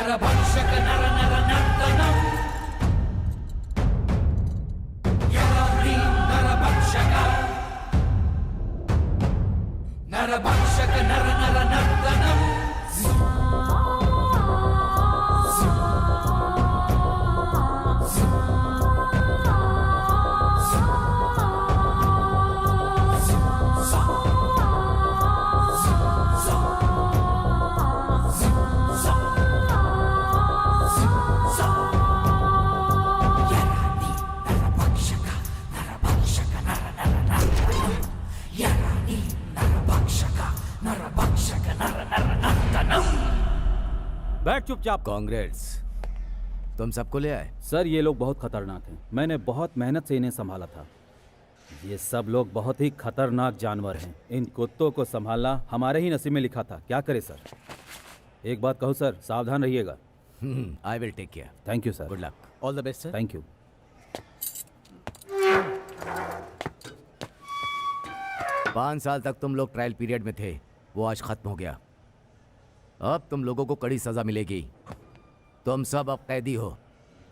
नरभक्षक नर नर नर्तनम् यरानि नरभक्षक नरभक्षक नर नर नर्तनम् बैठ चुपचाप। कांग्रेस तुम सबको ले आए? सर ये लोग बहुत खतरनाक हैं। मैंने बहुत मेहनत से इन्हें संभाला था। ये सब लोग बहुत ही खतरनाक जानवर हैं। इन कुत्तों को संभालना हमारे ही नसीब में लिखा था। क्या करे सर? एक बात कहूँ सर, सावधान रहिएगा। I will take care. Thank you sir. Good luck. All the best sir. Thank you. 5 साल तक तुम लोग ट्रायल पीरियड में थे, वो आज खत्म हो गया। अब तुम लोगों को कड़ी सजा मिलेगी। तुम सब अब कैदी हो।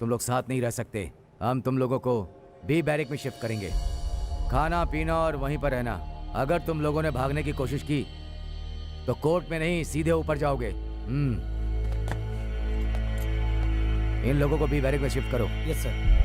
तुम लोग साथ नहीं रह सकते। हम तुम लोगों को बी बैरक में शिफ्ट करेंगे। खाना पीना और वहीं पर रहना। अगर तुम लोगों ने भागने की कोशिश की तो कोर्ट में नहीं, सीधे ऊपर जाओगे। इन लोगों को बी बैरक में शिफ्ट करो। Yes sir.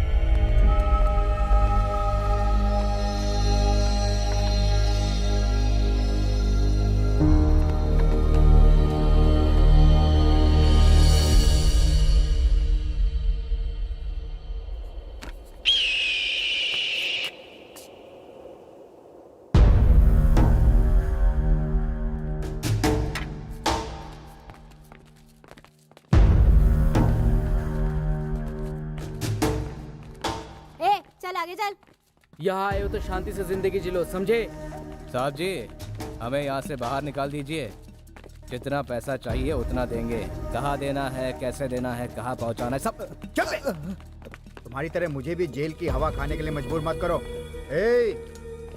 आगे चल। यहाँ आए हो तो शांति से जिंदगी जिलो, समझे? साहब जी, हमें यहाँ से बाहर निकाल दीजिए। जितना पैसा चाहिए उतना देंगे। कहाँ देना है, कैसे देना है, कहाँ पहुँचाना है, सब। चल। तुम्हारी तरह मुझे भी जेल की हवा खाने के लिए मजबूर मत करो।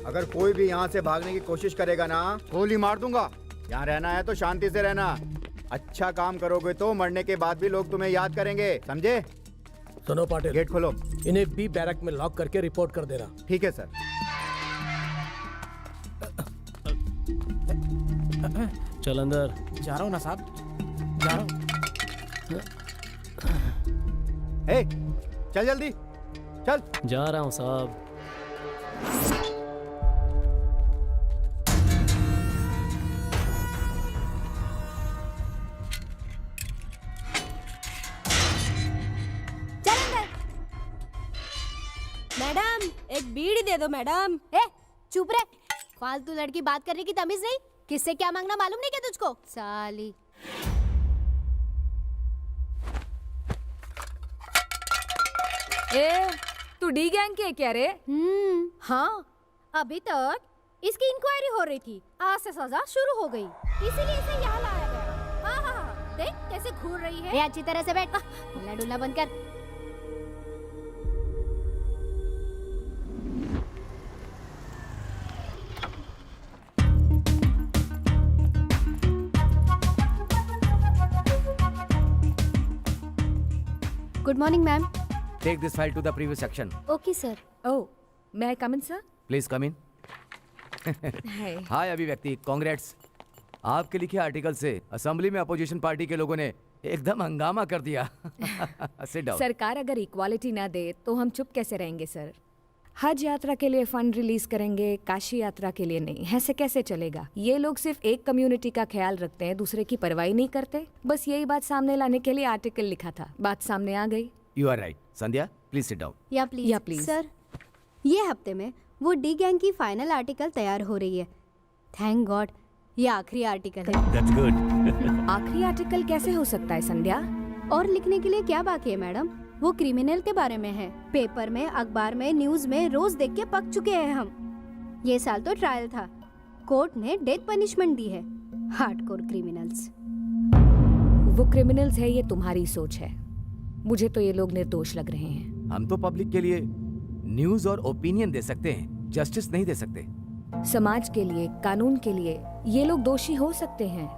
अगर कोई भी यहाँ से भागने की कोशिश करेगा ना, गोली मार दूंगा। यहाँ रहना है तो शांति से रहना। अच्छा काम करोगे तो मरने के बाद भी लोग तुम्हें याद करेंगे, समझे? सुनो पाटिल, गेट खोलो। इन्हें बी बैरक में लॉक करके रिपोर्ट कर देना। ठीक है सर। चल अंदर। जा रहा हूँ ना साहब, जा रहा हूँ। चल जल्दी चल। जा रहा हूँ साहब। मैडम एक बीड़ी दे दो मैडम। चुप रहे, फालतू लड़की बात करने की तमीज नहीं। किससे क्या मांगना मालूम नहीं क्या तुझको? साली। तू डी गैंग की है क्या रे? हाँ, अभी तक इसकी इंक्वायरी हो रही थी, आज से सजा शुरू हो गई, इसीलिए इसे यहाँ लाया गया। हाँ, देख कैसे घूर रही है। अच्छी तरह से बैठ, हिला डुला बंद कर। Good morning ma'am. Take this file to the previous section. Okay sir. Oh, may I come in, sir? Please come in. Hi Abhivyakti, congrats. आपके लिखे आर्टिकल से असेंबली में अपोजिशन पार्टी के लोगों ने एकदम हंगामा कर दिया। Sit down. सरकार अगर इक्वालिटी ना दे तो हम चुप कैसे रहेंगे सर? हज यात्रा के लिए फंड रिलीज करेंगे, काशी यात्रा के लिए नहीं। ऐसे कैसे चलेगा? ये लोग सिर्फ एक कम्युनिटी का ख्याल रखते हैं, दूसरे की परवाही नहीं करते। बस यही बात सामने लाने के लिए आर्टिकल लिखा था, बात सामने आ गई। You are right. Sandhya please sit down. या प्लीज सर। ये हफ्ते में वो डी गैंग की फाइनल आर्टिकल तैयार हो रही है। थैंक गॉड, ये आखिरी आर्टिकल है। That's good. आखिरी आर्टिकल कैसे हो सकता है संध्या? और लिखने के लिए क्या बाकी है मैडम? वो क्रिमिनल के बारे में है। पेपर में, अखबार में, न्यूज में रोज देख के पक चुके हैं हम। ये साल तो ट्रायल था, कोर्ट ने डेथ पनिशमेंट दी है। Hardcore criminals. वो क्रिमिनल्स है ये तुम्हारी सोच है, मुझे तो ये लोग निर्दोष लग रहे हैं। हम तो पब्लिक के लिए न्यूज और ओपिनियन दे सकते हैं, जस्टिस नहीं दे सकते। समाज के लिए, कानून के लिए ये लोग दोषी हो सकते हैं,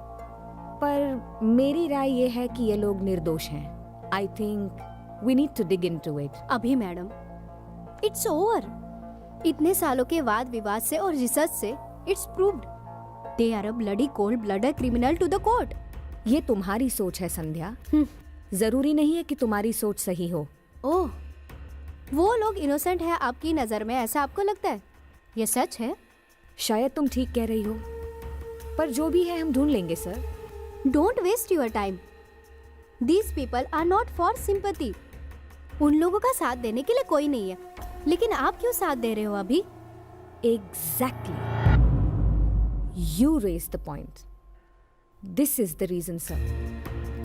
पर मेरी राय ये है कि ये लोग निर्दोष हैं। I think we need to dig into it. अभी मैडम, इट्स ओवर। इतने सालों के वाद विवाद से और रिसर्च से it's proved they are a bloody cold blooded criminal to the court. ये तुम्हारी सोच है संध्या, जरूरी नहीं है कि तुम्हारी सोच सही हो। ओह, वो लोग इनोसेंट है आपकी नजर में, ऐसा आपको लगता है? ये सच है? शायद तुम ठीक कह रही हो, पर जो भी है हम ढूंढ लेंगे sir. Don't waste your time. These people are not for sympathy. उन लोगों का साथ देने के लिए कोई नहीं है, लेकिन आप क्यों साथ दे रहे हो अभी? Exactly. You raised the point. This is the reason, sir.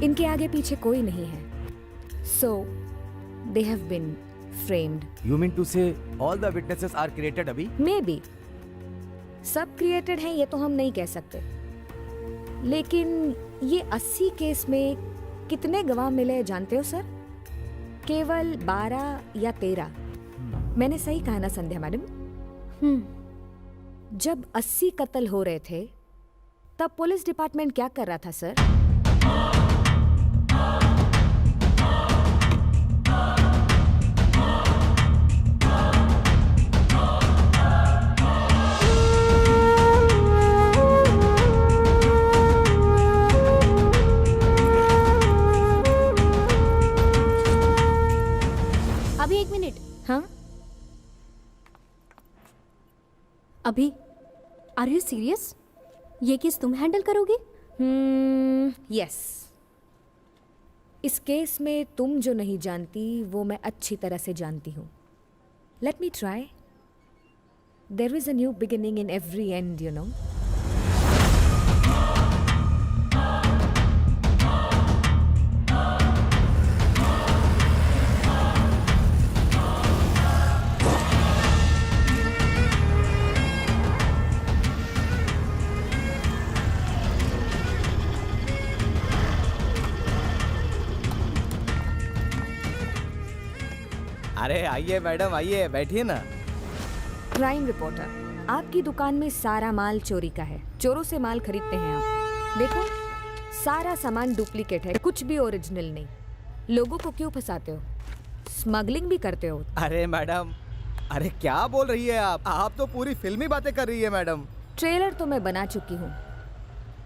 इनके आगे पीछे कोई नहीं है. So, they have been framed. You mean to say all the witnesses are created अभी? Maybe. सब क्रिएटेड हैं ये तो हम नहीं कह सकते. लेकिन ये 80 केस में कितने गवाह मिले जानते हो सर? केवल 12 या 13. मैंने सही कहा ना संध्या मैडम? जब 80 कत्ल हो रहे थे तब पुलिस डिपार्टमेंट क्या कर रहा था सर? अभी 1 मिनट. हाँ, अभी आर यू सीरियस? ये केस तुम हैंडल करोगी? यस. इस केस में तुम जो नहीं जानती वो मैं अच्छी तरह से जानती हूँ. Let me try. There is a new beginning in every end, you know. अरे आइए मैडम, आइए बैठिए ना। क्राइम रिपोर्टर, आपकी दुकान में सारा माल चोरी का है. चोरों से माल खरीदते हैं आप. देखो, सारा सामान डुप्लीकेट है, कुछ भी ओरिजिनल नहीं. लोगों को क्यों फंसाते हो? स्मगलिंग भी करते हो? अरे मैडम, अरे क्या बोल रही है आप तो पूरी फिल्मी बातें कर रही है मैडम। ट्रेलर तो मैं बना चुकी हूँ,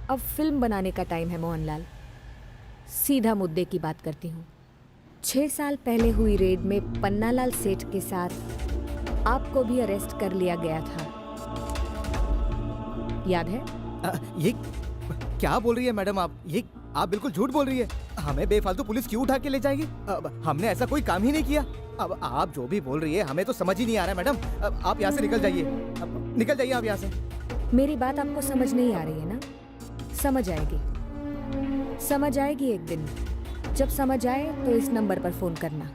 अब फिल्म बनाने का टाइम है मोहनलाल. सीधा मुद्दे की बात करती हूँ. 6 साल पहले हुई रेड में पन्नालाल सेठ के साथ आपको भी अरेस्ट कर लिया गया था, याद है? ये क्या बोल रही है मैडम ये आप बिल्कुल झूठ बोल रही है। हमें बेफालतू पुलिस क्यों उठा के ले जाएगी? अब हमने ऐसा कोई काम ही नहीं किया। अब आप जो भी बोल रही है हमें तो समझ ही नहीं आ रहा है मैडम। अब आप यहाँ से निकल जाइए, निकल जाइए आप यहाँ से। मेरी बात आपको समझ नहीं आ रही है ना? समझ आएगी, समझ आएगी एक दिन। जब समझ आए तो इस नंबर पर फोन करना।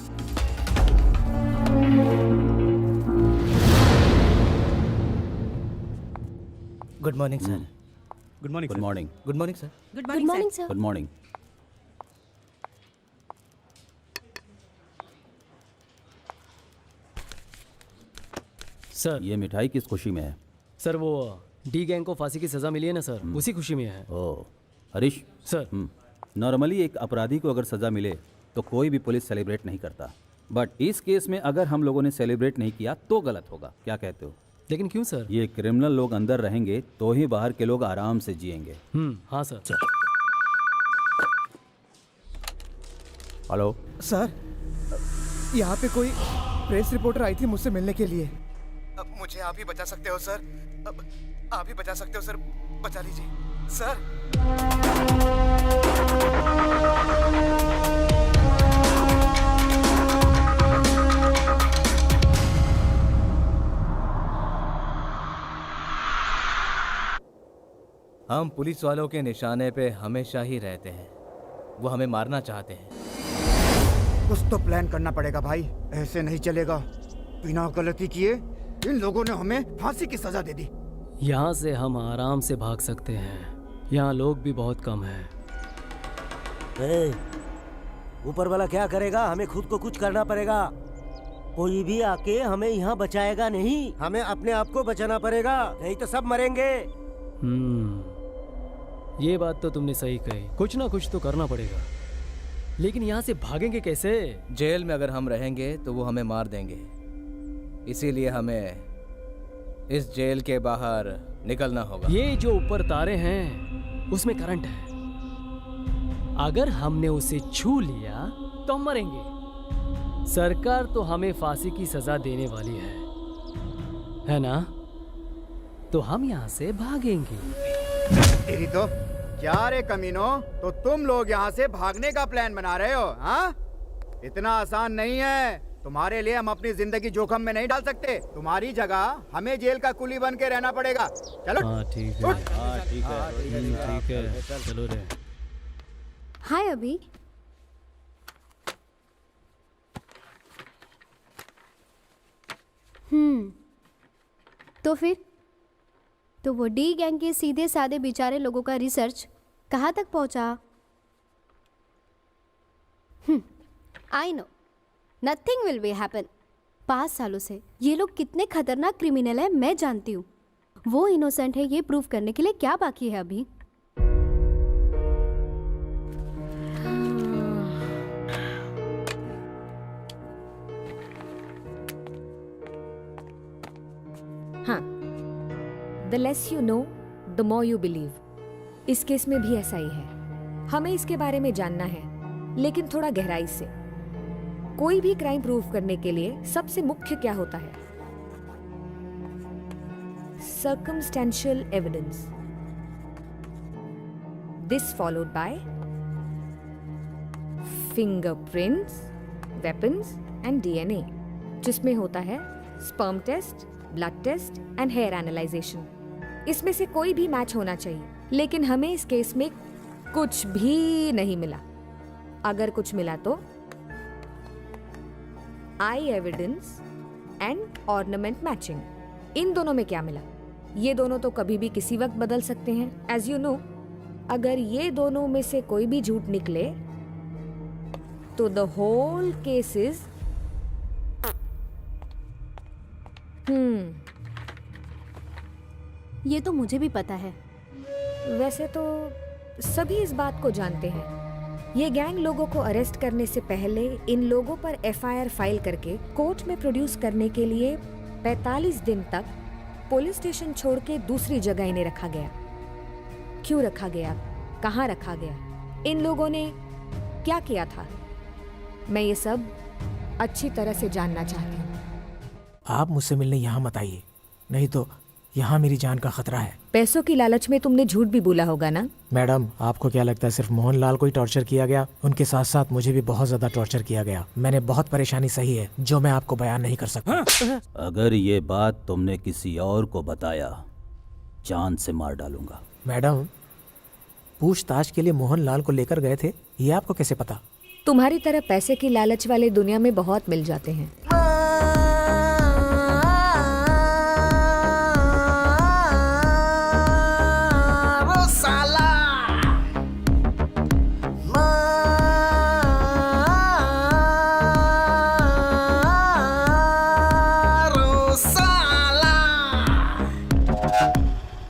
Good morning sir. Good morning. Good morning. Good morning sir. Good morning sir. Good morning. Sir, ये मिठाई किस खुशी में है? सर वो डी गैंग को फांसी की सजा मिली है ना सर, उसी खुशी में है. ओह हरीश सर, नॉर्मली एक अपराधी को अगर सज़ा मिले तो कोई भी पुलिस सेलिब्रेट नहीं करता, बट इस केस में अगर हम लोगों ने सेलिब्रेट नहीं किया तो गलत होगा. क्या कहते हो? लेकिन क्यों सर? ये क्रिमिनल लोग अंदर रहेंगे तो ही बाहर के लोग आराम से जिएंगे. हाँ सर. हेलो सर, यहाँ पे कोई प्रेस रिपोर्टर आई थी मुझसे मिलने के लिए। अब मुझे आप ही बचा सकते हो सर, अब आप ही बचा सकते हो सर, बचा लीजिए सर। हम पुलिस वालों के निशाने पे हमेशा ही रहते हैं, वो हमें मारना चाहते हैं। कुछ तो प्लान करना पड़ेगा भाई, ऐसे नहीं चलेगा। बिना गलती किए इन लोगों ने हमें फांसी की सजा दे दी। यहाँ से हम आराम से भाग सकते हैं, यहाँ लोग भी बहुत कम हैं. ऊपर वाला क्या करेगा? हमें खुद को कुछ करना पड़ेगा। कोई भी आके हमें यहाँ बचाएगा नहीं, हमें अपने आप को बचाना पड़ेगा, नहीं तो सब मरेंगे। ये बात तो तुमने सही कही, कुछ ना कुछ तो करना पड़ेगा। लेकिन यहाँ से भागेंगे कैसे? जेल में अगर हम रहेंगे तो वो हमें मार देंगे, इसीलिए हमें इस जेल के बाहर निकलना होगा। ये जो ऊपर तारे हैं उसमें करंट है, अगर हमने उसे छू लिया तो हम मरेंगे। सरकार तो हमें फांसी की सजा देने वाली है ना? तो हम यहाँ से भागेंगे। तेरी तो क्या रे कमीनो, तो तुम लोग यहाँ से भागने का प्लान बना रहे हो? हाँ, इतना आसान नहीं है। तुम्हारे लिए हम अपनी जिंदगी जोखिम में नहीं डाल सकते। तुम्हारी जगह हमें जेल का कुली बन के रहना पड़ेगा। चलो। हाँ ठीक है, ठीक है, चलो रे। हाय अभी। तो फिर तो वो डी गैंग के सीधे साधे बेचारे लोगों का रिसर्च कहाँ तक पहुँचा? I know nothing will be happen. 5 सालों से ये लोग कितने खतरनाक क्रिमिनल हैं मैं जानती हूँ। वो इनोसेंट है ये प्रूव करने के लिए क्या बाकी है अभी? हाँ, the less you know the more you believe. इस केस में भी ऐसा ही है। हमें इसके बारे में जानना है, लेकिन थोड़ा गहराई से। कोई भी क्राइम प्रूव करने के लिए सबसे मुख्य क्या होता है? Circumstantial evidence. This followed by fingerprints, weapons and DNA, जिसमें होता है sperm test, blood test and hair analysation. इसमें से कोई भी मैच होना चाहिए, लेकिन हमें इस केस में कुछ भी नहीं मिला। अगर कुछ मिला तो आई एविडेंस एंड ऑर्नामेंट मैचिंग। इन दोनों में क्या मिला? ये दोनों तो कभी भी किसी वक्त बदल सकते हैं, एज यू नो। अगर ये दोनों में से कोई भी झूठ निकले तो द होल केस इज ये तो मुझे भी पता है। वैसे तो सभी इस बात को जानते हैं। ये गैंग लोगों को अरेस्ट करने से पहले इन लोगों पर एफआईआर फाइल करके कोर्ट में प्रोड्यूस करने के लिए 45 दिन तक पुलिस स्टेशन छोड़ के दूसरी जगह इन्हें रखा गया। क्यों रखा गया? कहाँ रखा गया? इन लोगों ने क्या किया था? मैं ये सब अच्छी तरह से जानना चाहती हूँ। आप मुझसे मिलने यहाँ मत आइए, नहीं तो यहाँ मेरी जान का खतरा है। पैसों की लालच में तुमने झूठ भी बोला होगा ना? मैडम, आपको क्या लगता है सिर्फ मोहनलाल को ही टॉर्चर किया गया? उनके साथ साथ मुझे भी बहुत ज्यादा टॉर्चर किया गया। मैंने बहुत परेशानी सही है जो मैं आपको बयान नहीं कर सकता। अगर ये बात तुमने किसी और को बताया, जान से मार डालूंगा। मैडम, पूछताछ के लिए मोहनलाल को लेकर गए थे, ये आपको कैसे पता? तुम्हारी तरह पैसे की लालच वाले दुनिया में बहुत मिल जाते हैं।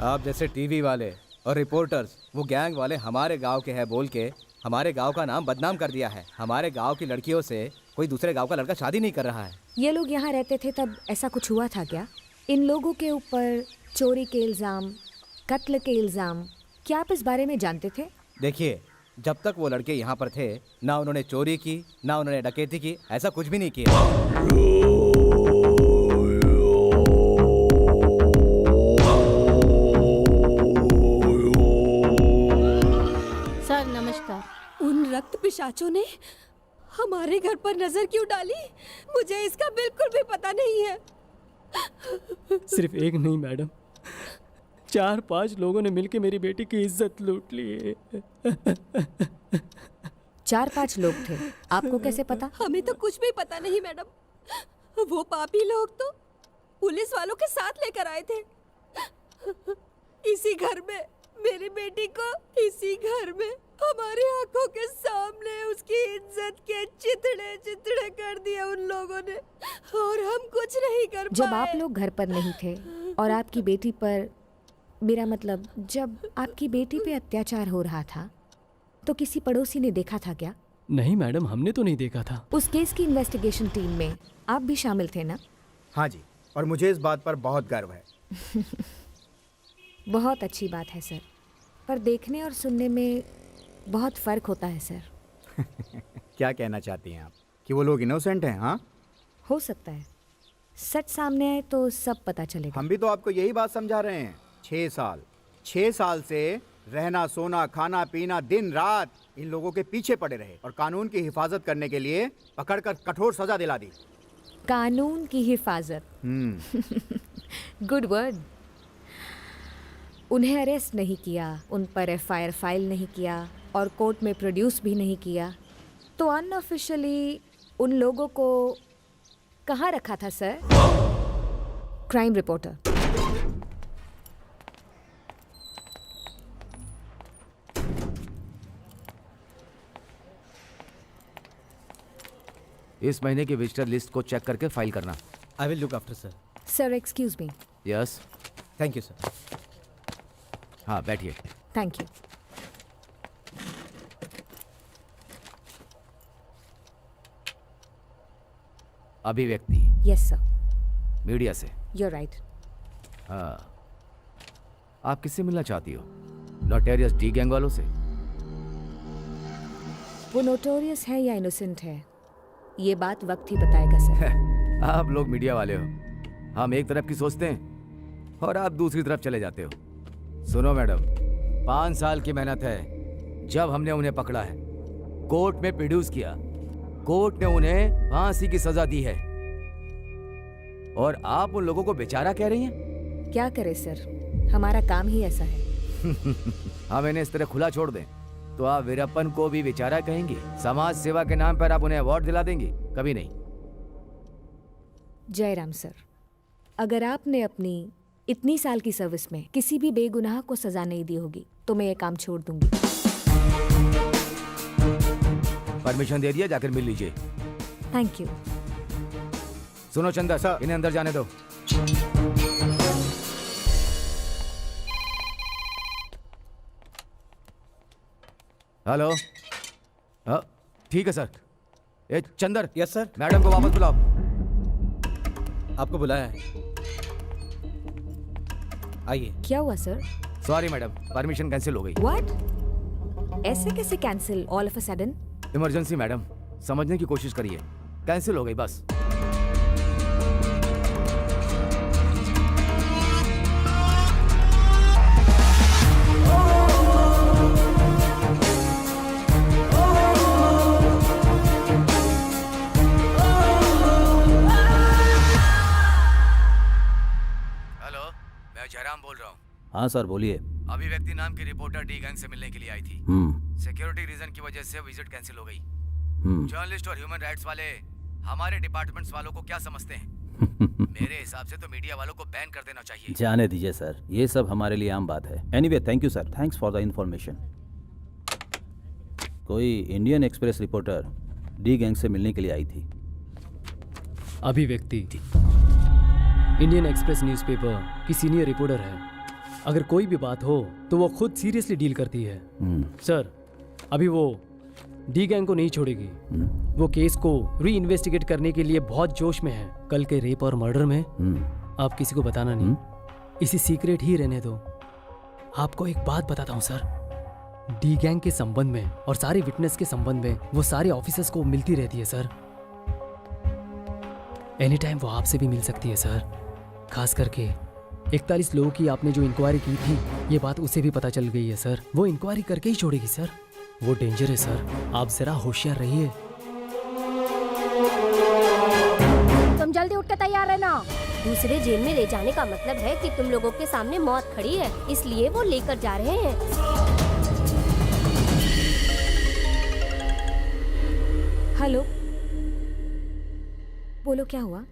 आप जैसे टीवी वाले और रिपोर्टर्स, वो गैंग वाले हमारे गांव के हैं बोल के हमारे गांव का नाम बदनाम कर दिया है। हमारे गांव की लड़कियों से कोई दूसरे गांव का लड़का शादी नहीं कर रहा है। ये लोग यहाँ रहते थे तब ऐसा कुछ हुआ था क्या? इन लोगों के ऊपर चोरी के इल्जाम, कत्ल के इल्जाम, क्या आप इस बारे में जानते थे? देखिए, जब तक वो लड़के यहाँ पर थे, ना उन्होंने चोरी की, ना उन्होंने डकैती की, ऐसा कुछ भी नहीं किया। सर नमस्कार। उन रक्त पिशाचों ने हमारे घर पर नजर क्यों डाली? मुझे इसका बिल्कुल भी पता नहीं है। सिर्फ एक नहीं मैडम, 4-5 लोगों ने मिलकर मेरी बेटी की इज्जत लूट ली है। 4-5 लोग थे, आपको कैसे पता? हमें तो कुछ भी पता नहीं मैडम। वो पापी लोग तो पुलिस वालों के साथ लेकर आए थे। इसी घर में मेरी बेटी को, इसी घर में हमारी आंखों के सामने उसकी इज्जत के चितड़े चितड़े कर दिए उन लोगों ने, और हम कुछ नहीं कर पाए। जब आप लोग घर पर नहीं थे और आपकी बेटी पर मेरा मतलब, जब आपकी बेटी पे अत्याचार हो रहा था तो किसी पड़ोसी ने देखा था क्या? नहीं मैडम, हमने तो नहीं देखा था। उस केस की इन्वेस्टिगेशन टीम में आप भी शामिल थे ना? हाँ जी, और मुझे इस बात पर बहुत गर्व है। बहुत अच्छी बात है सर, पर देखने और सुनने में बहुत फ़र्क होता है सर। क्या कहना चाहती हैं आप कि वो लोग इनोसेंट हैं? हाँ, हो सकता है, सच सामने आए तो सब पता चलेगा। हम भी तो आपको यही बात समझा रहे हैं। 6 साल से रहना सोना खाना पीना दिन रात इन लोगों के पीछे पड़े रहे और कानून की हिफाजत करने के लिए पकड़कर कठोर सजा दिला दी। कानून की हिफाजत, गुड वर्ड। उन्हें अरेस्ट नहीं किया, उन पर एफआईआर फाइल नहीं किया और कोर्ट में प्रोड्यूस भी नहीं किया, तो अनऑफिशियली उन लोगों को कहाँ रखा था सर? Crime reporter. इस महीने की विजिटर लिस्ट को चेक करके फाइल करना। I will look after sir. Sir excuse me. Yes, thank you sir. हाँ बैठिए। Thank you. Abhivyakti. Yes sir. Media से। You right. हाँ, आप किससे मिलना चाहती हो? नोटेरियस डी गैंग वालों से? वो नोटोरियस है या इनोसेंट है, ये बात वक्त ही बताएगा सर। आप लोग मीडिया वाले हो, हम एक तरफ की सोचते हैं और आप दूसरी तरफ चले जाते हो। सुनो मैडम, 5 साल की मेहनत है। जब हमने उन्हें पकड़ा है, कोर्ट में प्रोड्यूस किया, कोर्ट ने उन्हें फांसी की सजा दी है और आप उन लोगों को बेचारा कह रही हैं? क्या करे सर, हमारा काम ही ऐसा है। हम इन्हें इस तरह खुला छोड़ दें तो आप वीरप्पन को भी बेचारा कहेंगे? समाज सेवा के नाम पर आप उन्हें अवार्ड दिला देंगे? कभी नहीं। जयराम सर, अगर आपने अपनी इतनी साल की सर्विस में किसी भी बेगुनाह को सजा नहीं दी होगी तो मैं ये काम छोड़ दूंगी। परमिशन दे दिया, जाकर मिल लीजिए। Thank you. सुनो चंदर सर, इन्हें अंदर जाने दो। हेलो। हाँ ठीक है सर। ए चंदर। Yes sir. मैडम को वापस बुलाओ। आपको बुलाया है, आइए। क्या हुआ sir? Sorry madam, permission cancel हो गई। व्हाट? ऐसे कैसे cancel all of a sudden? Emergency madam, समझने की कोशिश करिए। कैंसिल हो गई बस। जयराम बोल रहा हूँ। हाँ सर बोलिए। अभिव्यक्ति नाम की रिपोर्टर डी गैंग से मिलने के लिए आई थी। सिक्योरिटी रीजन की वजह से विजिट कैंसिल हो गई। जर्नलिस्ट और ह्यूमन राइट्स वाले हमारे डिपार्टमेंट्स वालों को क्या समझते हैं? मेरे हिसाब से तो मीडिया वालों को बैन कर देना चाहिए। जाने दीजिए सर, ये सब हमारे लिए आम बात है। Anyway thank you sir, thanks for the information. कोई Indian Express reporter D gang से मिलने के लिए आई थी। अभिव्यक्ति इंडियन एक्सप्रेस न्यूज़पेपर की सीनियर रिपोर्टर है। अगर कोई भी बात हो तो वो खुद सीरियसली डील करती है। सर, अभी वो डी गैंग को नहीं छोड़ेगी। वो केस को री इन्वेस्टिगेट करने के लिए बहुत जोश में है। कल के रेप और मर्डर में आप किसी को बताना नहीं, इसी सीक्रेट ही रहने दो। आपको एक बात बताता हूँ सर, डी गैंग के संबंध में और सारे विटनेस के संबंध में वो सारे ऑफिसर्स को मिलती रहती है सर। एनी टाइम वो आपसे भी मिल सकती है सर। खास करके 41 लोगों की आपने जो इंक्वायरी की थी, ये बात उसे भी पता चल गई है सर। वो इंक्वायरी करके ही छोड़ेगी सर। वो डेंजर है सर, आप जरा होशियार रहिए। तुम जल्दी उठ के तैयार रहना। दूसरे जेल में ले जाने का मतलब है कि तुम लोगों के सामने मौत खड़ी है, इसलिए वो लेकर जा रहे हैं। हेलो, बोलो क्या हुआ?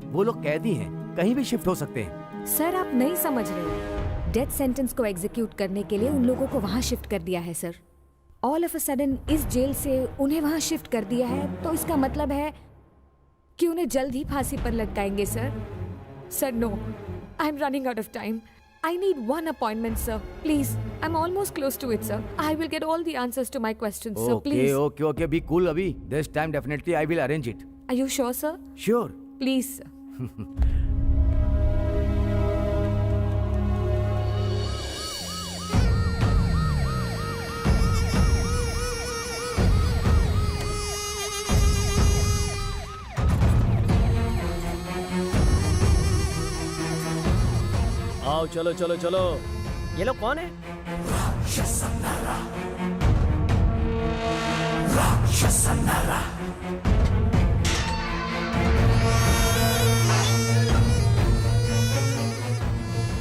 वो लोग कैदी हैं, कहीं भी शिफ्ट हो सकते हैं। सर आप नहीं समझ रहे। डेथ सेंटेंस को एग्जीक्यूट करने के लिए उन लोगों को वहां शिफ्ट कर दिया है sir. All of a sudden इस जेल से उन्हें वहां शिफ्ट कर दिया है, तो इसका मतलब है कि उन्हें जल्द ही फांसी पर लटकाएंगे sir. Sir no, I am running out of time. I need one appointment, sir. Please. I'm almost close to it, sir. I will get all the answers to my questions, sir. Okay, Please. okay, okay. Be cool, Abhi. This time definitely I will arrange it. Are you sure, sir? Sure. Please, sir. आओ चलो चलो चलो। ये लोग कौन है?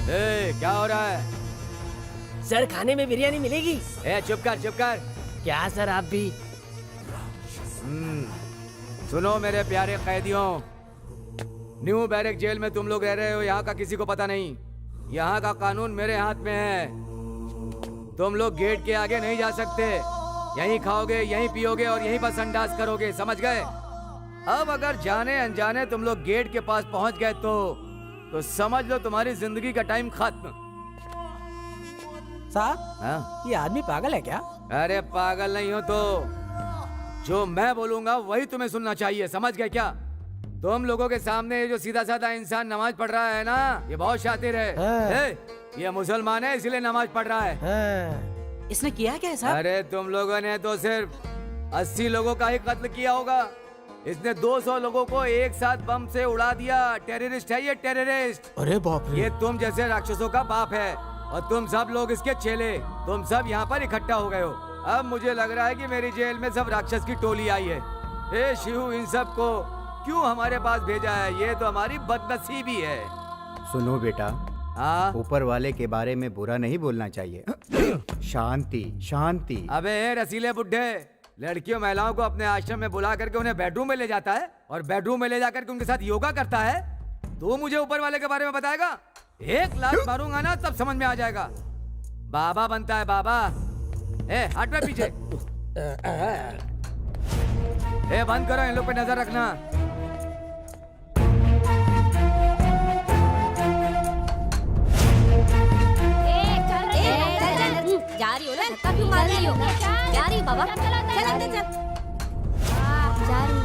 ए, क्या हो रहा है? सर खाने में बिरयानी मिलेगी? ए, चुप कर चुप कर। क्या सर आप भी? सुनो मेरे प्यारे कैदियों, न्यू बैरक जेल में तुम लोग रह रहे हो, यहाँ का किसी को पता नहीं। यहाँ का कानून मेरे हाथ में है। तुम लोग गेट के आगे नहीं जा सकते। यहीं खाओगे, यहीं पियोगे और यहीं पर संडास करोगे, समझ गए? अब अगर जाने अनजाने तुम लोग गेट के पास पहुंच गए तो समझ लो तुम्हारी जिंदगी का टाइम खत्म। साहब, हाँ? ये आदमी पागल है क्या? अरे पागल नहीं हो तो जो मैं बोलूंगा वही तुम्हें सुनना चाहिए, समझ गए क्या? तुम लोगों के सामने ये जो सीधा साधा इंसान नमाज पढ़ रहा है ना, ये बहुत शातिर है। ये मुसलमान है इसलिए नमाज पढ़ रहा है। इसने किया क्या है साहब? अरे तुम लोगों ने तो सिर्फ 80 लोगों का ही कत्ल किया होगा। इसने 200 लोगों को एक साथ बम से उड़ा दिया। टेररिस्ट है ये, टेररिस्ट। अरे बाप रे। ये तुम जैसे राक्षसों का बाप है और तुम सब लोग इसके चेले। तुम सब यहाँ पर इकट्ठा हो गए हो। अब मुझे लग रहा है कि मेरी जेल में सब राक्षस की टोली आई है। हे शिव, इन सब को क्यों हमारे पास भेजा है? ये तो हमारी बदनसीबी है। सुनो बेटा, हाँ? ऊपर वाले के बारे में बुरा नहीं बोलना चाहिए। शांति शांति। अबे रसीले बुड्ढे, लड़कियों महिलाओं को अपने आश्रम में बुला करके उन्हें बेडरूम में ले जाता है और बेडरूम में ले जाकर के उनके साथ योगा करता है। तो मुझे ऊपर वाले के बारे में बताएगा? 1 लाख मारूंगा ना तब समझ में आ जाएगा। बाबा बनता है बाबा। ए हट में पीछे। ए बंद करो, इन लोग पे नजर रखना। जा रही हो ना, धक्का क्यों मार रही हो? जा रही हो बाबा, चल अंदर चल। जा रही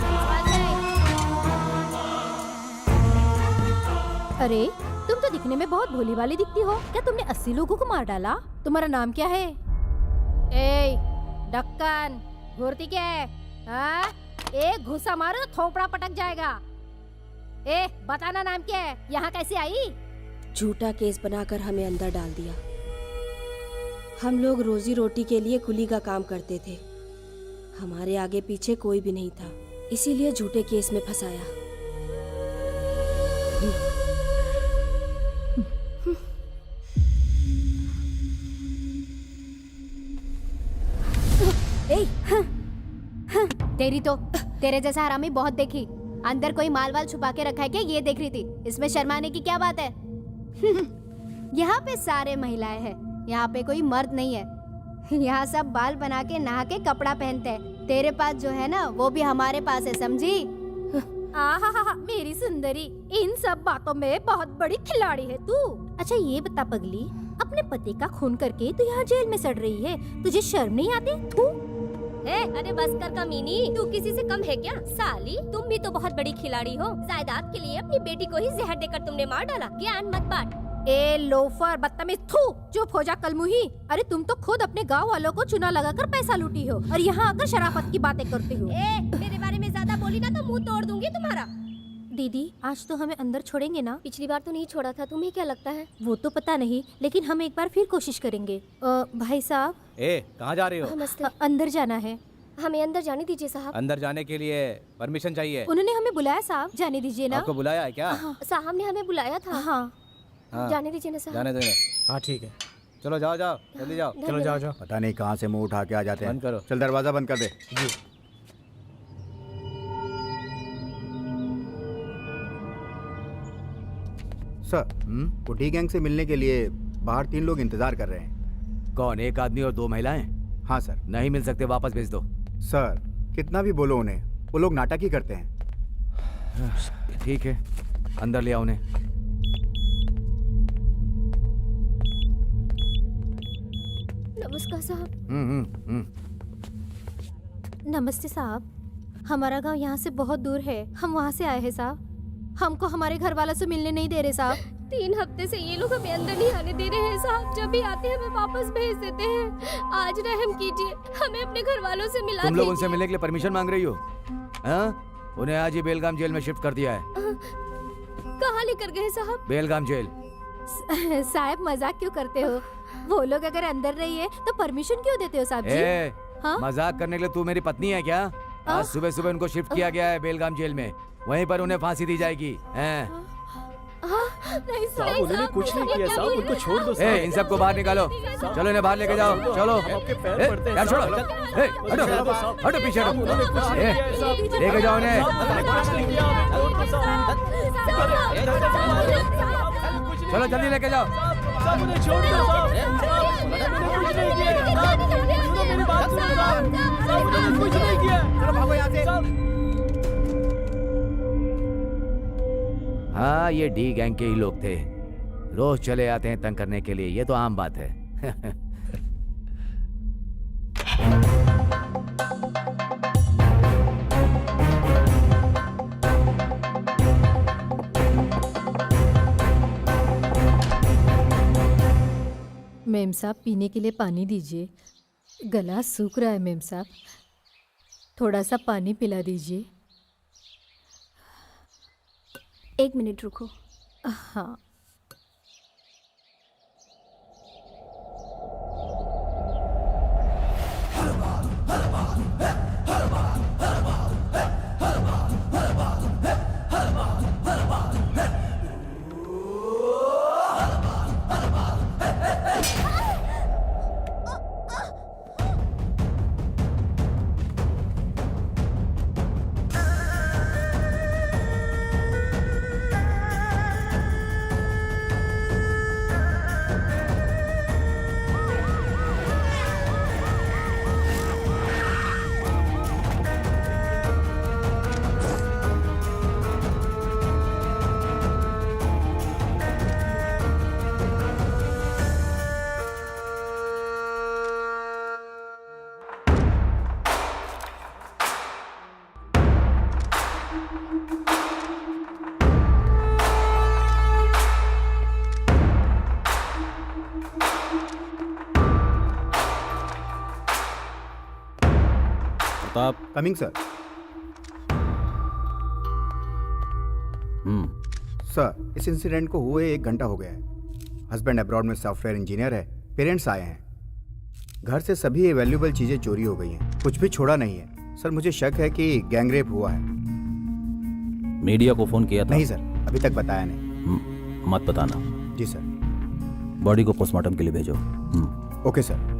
अरे तुम तो दिखने में बहुत भोली भाली दिखती हो। क्या तुमने 80 लोगों को मार डाला? तुम्हारा नाम क्या है? ए ढक्कन, घूरती क्या है? हाँ? एक घुसा मारो तो थोपड़ा पटक जाएगा। ए बताना नाम क्या है? यहाँ कैसे आई? झूठा केस बनाकर हमें अंदर डाल दिया। हम लोग रोजी रोटी के लिए कुली का काम करते थे। हमारे आगे पीछे कोई भी नहीं था, इसीलिए झूठे केस में फंसाया। तेरी तो तेरे जैसा हरामी बहुत देखी। अंदर कोई माल वाल छुपा के रखा है क्या? ये देख रही थी। इसमें शर्माने की क्या बात है? यहाँ पे सारे महिलाएं हैं, यहाँ पे कोई मर्द नहीं है। यहाँ सब बाल बना के नहा के कपड़ा पहनते हैं। तेरे पास जो है ना वो भी हमारे पास है, समझी? आहा मेरी सुंदरी, इन सब बातों में बहुत बड़ी खिलाड़ी है तू। अच्छा ये बता पगली, अपने पति का खून करके तू यहाँ जेल में सड़ रही है, तुझे शर्म नहीं आती? तू अरे बस कर कमीनी, तू किसी से कम है क्या? साली तुम भी तो बहुत बड़ी खिलाड़ी हो। जायदाद के लिए अपनी बेटी को ही जहर देकर तुमने मार डाला। ज्ञान मत बांट। ए लोफर, बदतमीज, थू, चुप हो जा कलमुही। अरे तुम तो खुद अपने गांव वालों को चुना लगाकर पैसा लूटी हो और यहाँ आकर शराफत की बातें करती हो। मेरे बारे में ज्यादा बोली ना तो मुंह तोड़ दूंगी तुम्हारा। दीदी आज तो हमें अंदर छोड़ेंगे ना? पिछली बार तो नहीं छोड़ा था, तुम्हें क्या लगता है? वो तो पता नहीं, लेकिन हम एक बार फिर कोशिश करेंगे। भाई साहब। कहाँ जा रही हो? नमस्ते। अंदर जाना है। हमें अंदर जाने दीजिए साहब। अंदर जाने के लिए परमिशन चाहिए। उन्होंने हमें बुलाया साहब, जाने दीजिए ना। आपको बुलाया है क्या? साहब ने हमें बुलाया था। हाँ। जाने दीजिए ना साहब। जाने देना। हाँ ठीक है, चलो जाओ जाओ, जल्दी जाओ। चलो जाओ जाओ। पता नहीं कहाँ से मुंह उठा के आ जाते हैं। बंद करो। चल दरवाजा बंद कर दे। जी। सर, पुटी गैंग से मिलने के लिए बाहर 3 लोग इंतजार कर रहे हैं। कौन? 1 आदमी और 2 महिलाएं? हाँ सर। नहीं मिल सकते, वापस भेज दो। सर कितना भी बोलो उन्हें, वो लोग नाटक ही करते हैं। ठीक है, अंदर ले आओ उन्हें। नमस्कार साहब। हम्म। नमस्ते साहब, हमारा गांव यहाँ से बहुत दूर है, हम वहाँ से आए हैं साहब। हमको हमारे घर वालों से मिलने नहीं दे रहे साहब। 3 हफ्ते से ये लोग हमें अंदर नहीं आने दे रहे हैं साहब। जब भी आते हैं हमें वापस भेज देते हैं। आज रहम कीजिए, हमें अपने घर वालों से मिला तुम लोग दीजिए। उनसे मिलने के लिए परमिशन मांग रही हो? हाँ? उन्हें आज ही बेलगाम जेल में शिफ्ट कर दिया है। कहाँ लेकर गए साहब? बेलगाम जेल। साहब मजाक क्यों करते हो? वो लोग अगर अंदर नहीं है तो परमिशन क्यों देते हो साहब जी? हाँ? मजाक करने के लिए तू मेरी पत्नी है क्या? आज सुबह सुबह उनको शिफ्ट किया गया है बेलगाम जेल में, वहीं पर उन्हें फांसी दी जाएगी। नहीं साहब, उन्होंने कुछ नहीं किया साहब, उनको छोड़ दो साहब। इन सबको बाहर निकालो, चलो इन्हें बाहर लेके जाओ, चलो। आपके पैर पड़ते हैं यार छोड़ो, हटो पीछे हटो, लेके जाओ इन्हें। चलो जल्दी लेके जाओ। साहब उन्हें छोड़ दो साहब, उन्होंने कुछ नहीं किया साहब, मेरी बात सुनो साहब, उन्होंने कुछ नहीं किया। चलो भागो यहाँ से। हाँ, ये डी गैंग के ही लोग थे, रोज चले आते हैं तंग करने के लिए, ये तो आम बात है। मेम साहब, पीने के लिए पानी दीजिए, गला सूख रहा है मेम साहब, थोड़ा सा पानी पिला दीजिए। 1 मिनट रुको। हाँ। Coming sir. सर, इस इंसिडेंट को हुए 1 घंटा हो गया है। हस्बैंड अब्रॉड में सॉफ्टवेयर इंजीनियर है, पेरेंट्स आए हैं, घर से सभी वैल्यूएबल चीजें चोरी हो गई हैं, कुछ भी छोड़ा नहीं है। सर, मुझे शक है कि गैंगरेप हुआ है। मीडिया को फोन किया था? नहीं सर, अभी तक बताया नहीं। मत बताना। जी सर। बॉडी को पोस्टमार्टम के लिए भेजो। Okay sir.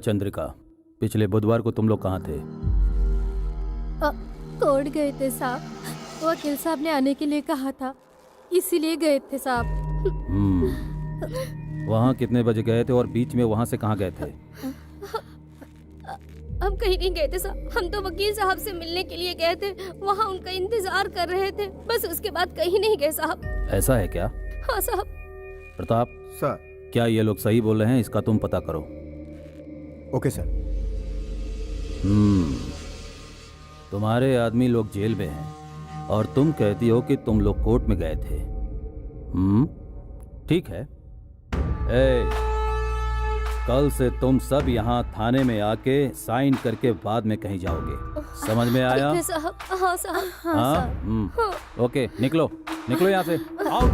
चंद्रिका, पिछले बुधवार को तुम लोग कहाँ थे? कोर्ट गए थे साहब, वकील साहब ने आने के लिए कहा था, इसीलिए गए थे साहब। वहाँ कितने बजे गए थे और बीच में वहाँ से कहाँ गए थे? हम कहीं नहीं गए थे साहब, हम तो वकील साहब से मिलने के लिए गए थे, वहाँ उनका इंतजार कर रहे थे, बस उसके बाद कहीं नहीं गए साहब। ऐसा है क्या? हाँ साहब। प्रताप सर, क्या ये लोग सही बोल रहे हैं? इसका तुम पता करो। Okay sir. तुम्हारे आदमी लोग जेल में हैं और तुम कहती हो कि तुम लोग कोर्ट में गए थे। ठीक है। कल से तुम सब यहाँ थाने में आके साइन करके बाद में कहीं जाओगे, समझ में आया? साहब। हाँ साहब। हाँ, ओके, निकलो। निकलो यहाँ से, आओ।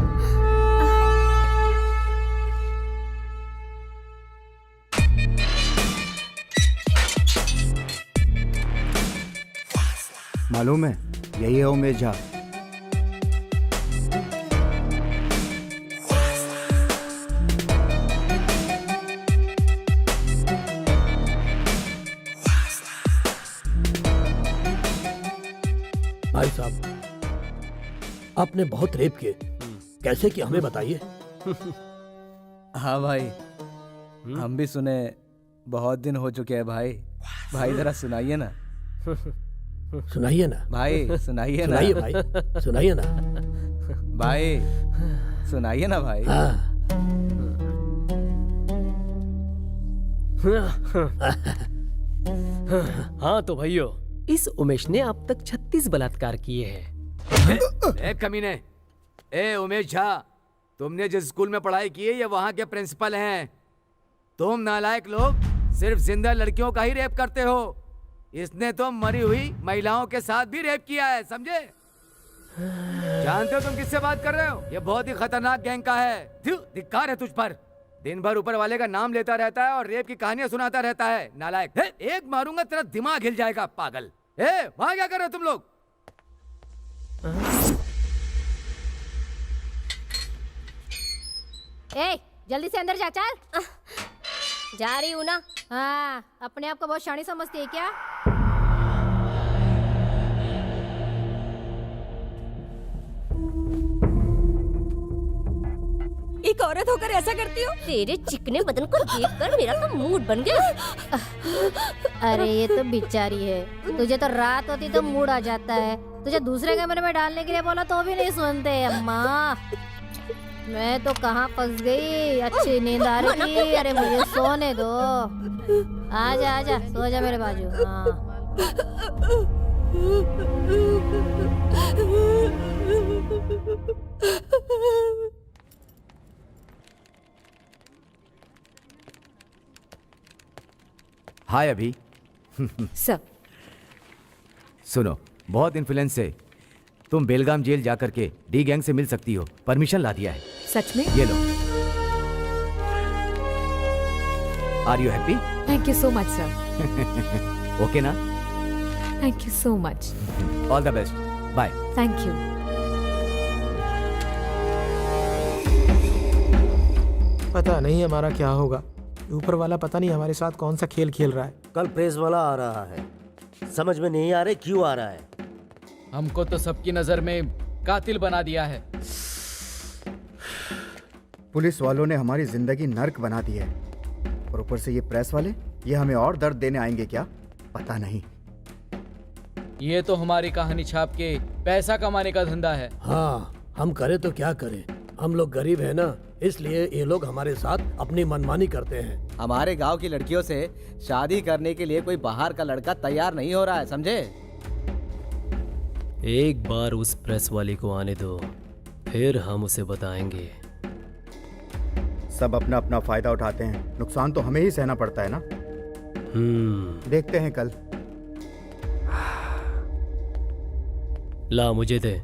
मालूम है, यही है उमेश झा। भाई साहब, आपने बहुत रेप किए, कैसे किया हमें बताइए। हाँ भाई, हम भी सुने, बहुत दिन हो चुके हैं भाई। भाई जरा सुनाइए ना। सुनाइए ना भाई, सुनाइए ना। सुनाइए भाई, सुनाइए ना भाई, सुनाइए ना भाई। हाँ तो भाइयों, इस उमेश ने अब तक 36 बलात्कार किए हैं। ए कमीने, ए उमेश झा, तुमने जिस स्कूल में पढ़ाई की है ये वहां के प्रिंसिपल हैं। तुम नालायक लोग सिर्फ जिंदा लड़कियों का ही रेप करते हो। इसने तो मरी हुई महिलाओं के साथ भी रेप किया है, समझे? जानते हो तुम किससे बात कर रहे हो? ये बहुत ही खतरनाक गैंग का है। धिक्कार है तुझ पर। दिन भर ऊपर वाले का नाम लेता रहता है और रेप की कहानियां सुनाता रहता है, नालायक। एक मारूंगा तेरा दिमाग हिल जाएगा, पागल। वहां क्या कर रहे हो तुम लोग? जल्दी से अंदर जा, चल। जा रही हूँ ना। हाँ, अपने आप को बहुत शानी समझती है क्या? एक औरत होकर ऐसा करती हो? तेरे चिकने बदन को देखकर मेरा तो मूड बन गया। अरे ये तो बेचारी है, तुझे तो रात होती तो मूड आ जाता है। तुझे दूसरे कमरे में डालने के लिए बोला तो भी नहीं सुनते। अम्मा, मैं तो कहाँ फंस गई। अच्छी नींद आ रही थी। अरे मुझे सोने दो। आजा आजा, सो जा मेरे बाजू। हाँ। हाय अभी। सब सुनो, बहुत इन्फ्लुएंस से तुम बेलगाम जेल जाकर के डी गैंग से मिल सकती हो। परमिशन ला दिया है। सच में? ये लो। Are you happy? Thank you so much sir. Okay ना? Thank you so much. All the best. Bye. Thank you. पता नहीं हमारा क्या होगा। ऊपर वाला पता नहीं हमारे साथ कौन सा खेल खेल रहा है। कल प्रेस वाला आ रहा है, समझ में नहीं आ रहा क्यों आ रहा है। हमको तो सबकी नजर में कातिल बना दिया है। पुलिस वालों ने हमारी जिंदगी नर्क बना दी है, और ऊपर से ये प्रेस वाले, ये हमें और दर्द देने आएंगे क्या, पता नहीं। ये तो हमारी कहानी छाप के पैसा कमाने का धंधा है। हाँ, हम करें तो क्या करें, हम लोग गरीब हैं ना, इसलिए ये लोग हमारे साथ अपनी मनमानी करते हैं। हमारे गांव की लड़कियों से शादी करने के लिए कोई बाहर का लड़का तैयार नहीं हो रहा है, समझे? एक बार उस प्रेस वाले को आने दो, फिर हम उसे बताएंगे। सब अपना अपना फायदा उठाते हैं, नुकसान तो हमें ही सहना पड़ता है ना। देखते हैं कल। ला मुझे दे।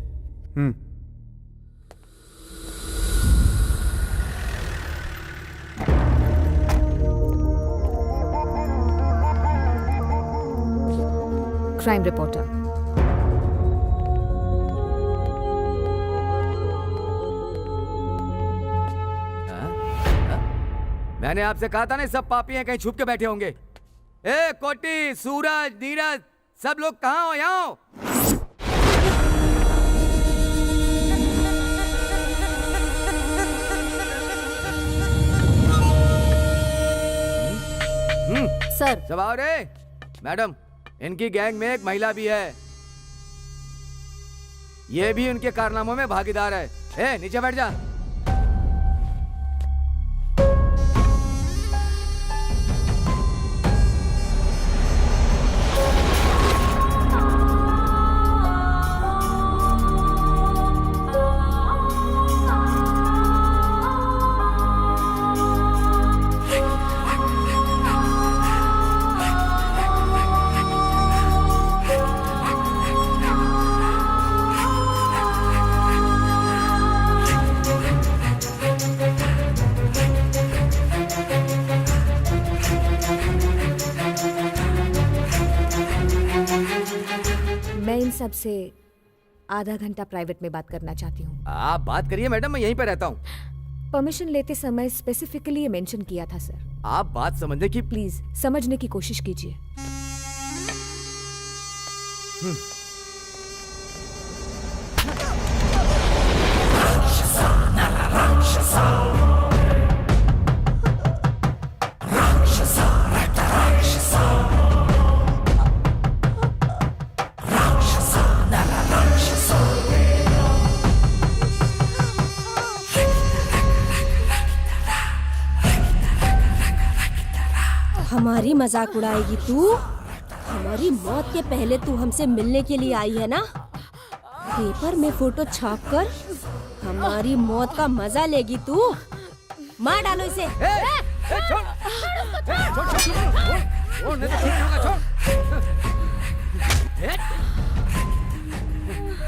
Crime reporter. मैंने आपसे कहा था ना, सब पापी हैं, कहीं छुप के बैठे होंगे। ए कोटी, सूरज, नीरज, सब लोग कहाँ हो? यहाँ हो। सर। सब आओ रे। मैडम, इनकी गैंग में एक महिला भी है, ये भी उनके कारनामों में भागीदार है। नीचे बैठ जा। आपसे आधा घंटा प्राइवेट में बात करना चाहती हूँ। आप बात करिए मैडम, मैं यहीं पर रहता हूँ। परमिशन लेते समय स्पेसिफिकली ये मेंशन किया था सर। आप बात समझने की प्लीज समझने की कोशिश कीजिए। हमारी मजाक उड़ाएगी तू? हमारी मौत के पहले तू हमसे मिलने के लिए आई है ना? पेपर में फोटो छापकर हमारी मौत का मजा लेगी तू? मार डालो इसे।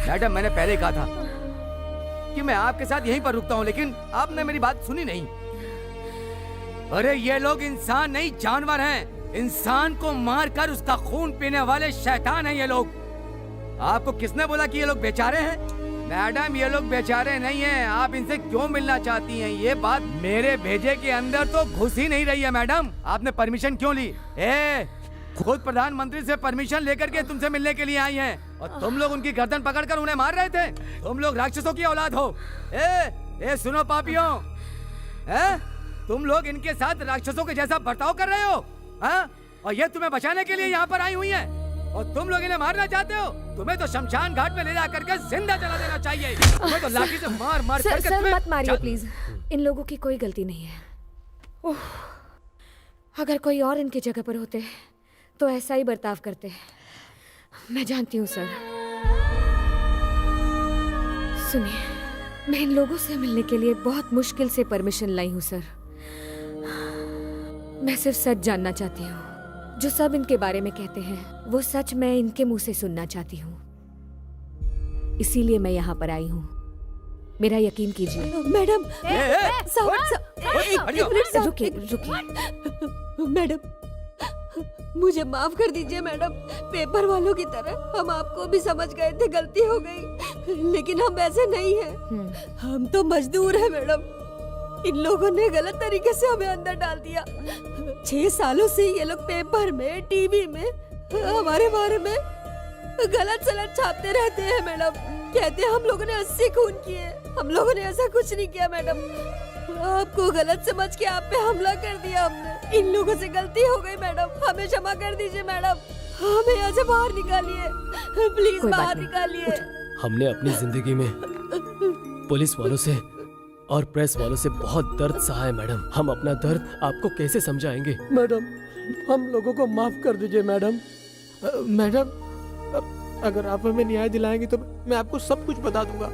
मैडम, मैंने पहले ही कहा था कि मैं आपके साथ यहीं पर रुकता हूँ, लेकिन आपने मेरी बात सुनी नहीं। अरे ये लोग इंसान नहीं जानवर हैं। इंसान को मारकर उसका खून पीने वाले शैतान हैं ये लोग। आपको किसने बोला कि ये लोग बेचारे हैं? मैडम, ये लोग बेचारे नहीं हैं। आप इनसे क्यों मिलना चाहती हैं? ये बात मेरे भेजे के अंदर तो घुस ही नहीं रही है। मैडम, आपने परमिशन क्यों ली? खुद प्रधानमंत्री से परमिशन लेकर के तुमसे मिलने के लिए आई हैं और तुम लोग उनकी गर्दन पकड़कर उन्हें मार रहे थे। तुम लोग राक्षसों की औलाद हो। सुनो पापियों, तुम लोग इनके साथ राक्षसों के जैसा बर्ताव कर रहे हो, और ये तुम्हें बचाने के लिए यहाँ पर आई हुई हैं, और तुम लोग इन्हें मारना चाहते हो। तुम्हें तो शमशान घाट में ले जा करके जिंदा जला देना चाहिए। तुम्हें तो लाठी से मार मार करके सर मत मारिए प्लीज। इन लोगों की कोई गलती नहीं है। अगर कोई और इनकी जगह पर होते तो ऐसा ही बर्ताव करते। मैं जानती हूँ सर। सुनिए, मैं इन लोगों से मिलने के लिए बहुत मुश्किल से परमिशन लाई हूँ सर। मैं सिर्फ सच जानना चाहती हूँ। जो सब इनके बारे में कहते हैं वो सच मैं इनके मुंह से सुनना चाहती हूँ। इसीलिए मैं यहाँ पर आई हूँ। मेरा यकीन कीजिए। मैडम, रुकिए रुकिए। मैडम, मुझे माफ कर दीजिए मैडम। पेपर वालों की तरह हम आपको भी समझ गए थे गलती हो गई, लेकिन हम ऐसे नहीं हैं। हम तो मजदूर हैं मैडम। इन लोगों ने गलत तरीके से हमें अंदर डाल दिया। 6 सालों से ये लोग पेपर में, टीवी में हमारे बारे में गलत सलत छापते रहते हैं मैडम। कहते हैं हम लोगों ने 80 खून किए। हम लोगों ने ऐसा कुछ नहीं किया मैडम। आपको गलत समझ के आप पे हमला कर दिया हमने। इन लोगों से गलती हो गई मैडम। हमें क्षमा कर दीजिए मैडम। हमें यहाँ से बाहर निकालिए, प्लीज बाहर निकालिए। हमने अपनी जिंदगी में पुलिस वालों से और प्रेस वालों से बहुत दर्द सहा है मैडम। हम अपना दर्द आपको कैसे समझाएंगे? मैडम, हम लोगों को माफ कर दीजिए मैडम। मैडम, अगर आप हमें न्याय दिलाएंगी तो मैं आपको सब कुछ बता दूंगा।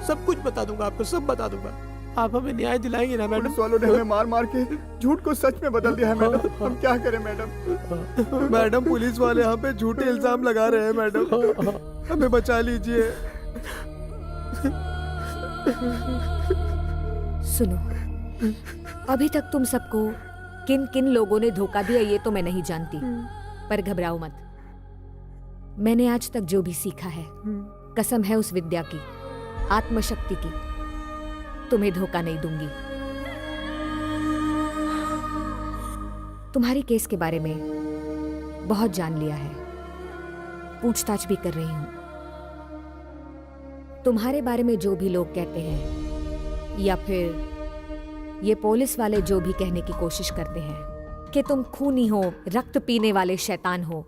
सब कुछ बता दूंगा, आपको सब बता दूंगा। आप हमें न्याय दिलाएंगे ना मैडम? पुलिस वालों ने हमें मार मार के झूठ को सच में बदल दिया है मैडम। हम क्या करें मैडम? मैडम, पुलिस वाले हम पे झूठे इल्जाम लगा रहे हैं मैडम। हमें बचा लीजिए। सुनो, अभी तक तुम सबको किन किन लोगों ने धोखा दिया ये तो मैं नहीं जानती, पर घबराओ मत। मैंने आज तक जो भी सीखा है, कसम है उस विद्या की, आत्मशक्ति की, तुम्हें धोखा नहीं दूंगी। तुम्हारी केस के बारे में बहुत जान लिया है, पूछताछ भी कर रही हूं। तुम्हारे बारे में जो भी लोग कहते हैं या फिर ये पुलिस वाले जो भी कहने की कोशिश करते हैं कि तुम खूनी हो, रक्त पीने वाले शैतान हो,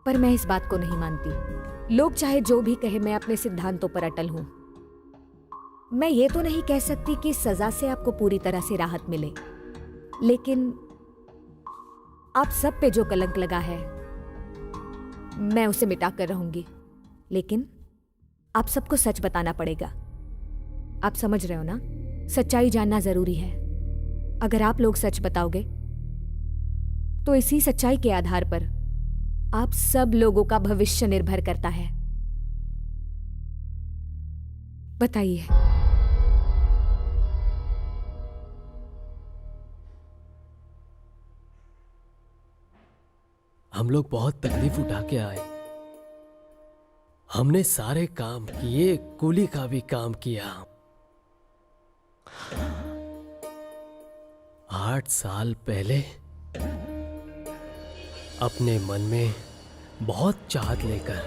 पर मैं इस बात को नहीं मानती। लोग चाहे जो भी कहे, मैं अपने सिद्धांतों पर अटल हूं। मैं ये तो नहीं कह सकती कि सजा से आपको पूरी तरह से राहत मिले, लेकिन आप सब पे जो कलंक लगा है मैं उसे मिटा कर रहूंगी। लेकिन आप सबको सच बताना पड़ेगा। आप समझ रहे हो ना? सच्चाई जानना जरूरी है। अगर आप लोग सच बताओगे तो इसी सच्चाई के आधार पर आप सब लोगों का भविष्य निर्भर करता है। बताइए। हम लोग बहुत तकलीफ उठा के आए, हमने सारे काम किए, कुली का भी काम किया। 8 साल पहले अपने मन में बहुत चाहत लेकर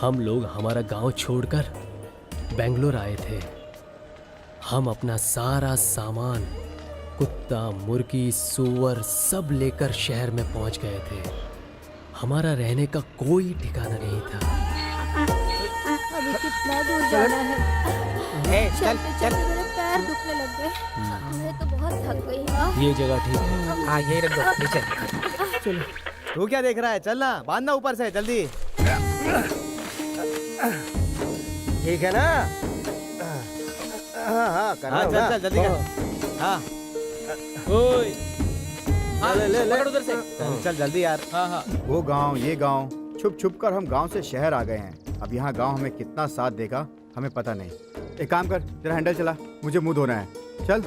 हम लोग हमारा गांव छोड़कर बेंगलोर आए थे। हम अपना सारा सामान, कुत्ता, मुर्गी, सूअर सब लेकर शहर में पहुंच गए थे। हमारा रहने का कोई ठिकाना नहीं था। अभी कितना दूर जाना है? चल चल। मेरे पैर दुखने लग गए। मैं तो बहुत थक गई हूँ। ये जगह ठीक है। हाँ यही रख दो नीचे। चलो। तू क्या देख रहा है? चल ना, बांधना ऊपर से जल्दी। ठीक है ना? हाँ हाँ करना हाँ होगा। चल चल जल्दी कर। हाँ ओए, ले ले ले पकड़ उधर से। चल जल्दी यार। हाँ हाँ। वो गांव, ये गांव, छुप छुप कर हम गांव से शहर आ गए हैं। अब यहाँ गांव हमें कितना साथ देगा हमें पता नहीं। एक काम कर, तेरा हैंडल चला, मुझे मुंह धोना है। चल।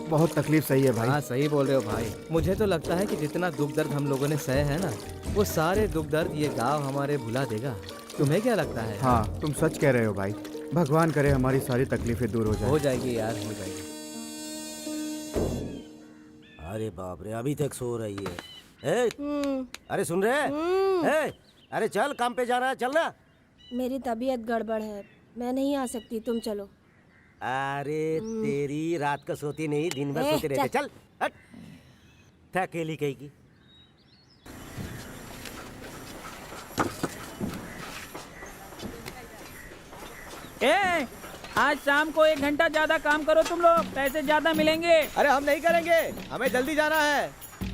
बहुत तकलीफ सही है भाई। हाँ सही बोल रहे हो भाई। मुझे तो लगता है कि जितना दुख दर्द हम लोगों ने सहे है ना, वो सारे दुख दर्द ये गांव हमारे भुला देगा। तुम्हें क्या लगता है? हाँ तुम सच कह रहे हो भाई। भगवान करे हमारी सारी तकलीफें दूर हो जाए। हो जाएगी यार, हो जाएगी। अरे बाप रे, अभी तक सो रही है। ए, अरे सुन रहे? ए, अरे चल, काम पे जाना है, चल ना। मेरी तबीयत गड़बड़ है, मैं नहीं आ सकती, तुम चलो। अरे तेरी रात को सोती नहीं, दिन भर सोते रहते। चल हट। था अकेली कहीं की। ए, आज शाम को 1 घंटा ज्यादा काम करो तुम लोग, पैसे ज्यादा मिलेंगे। अरे हम नहीं करेंगे, हमें जल्दी जाना है।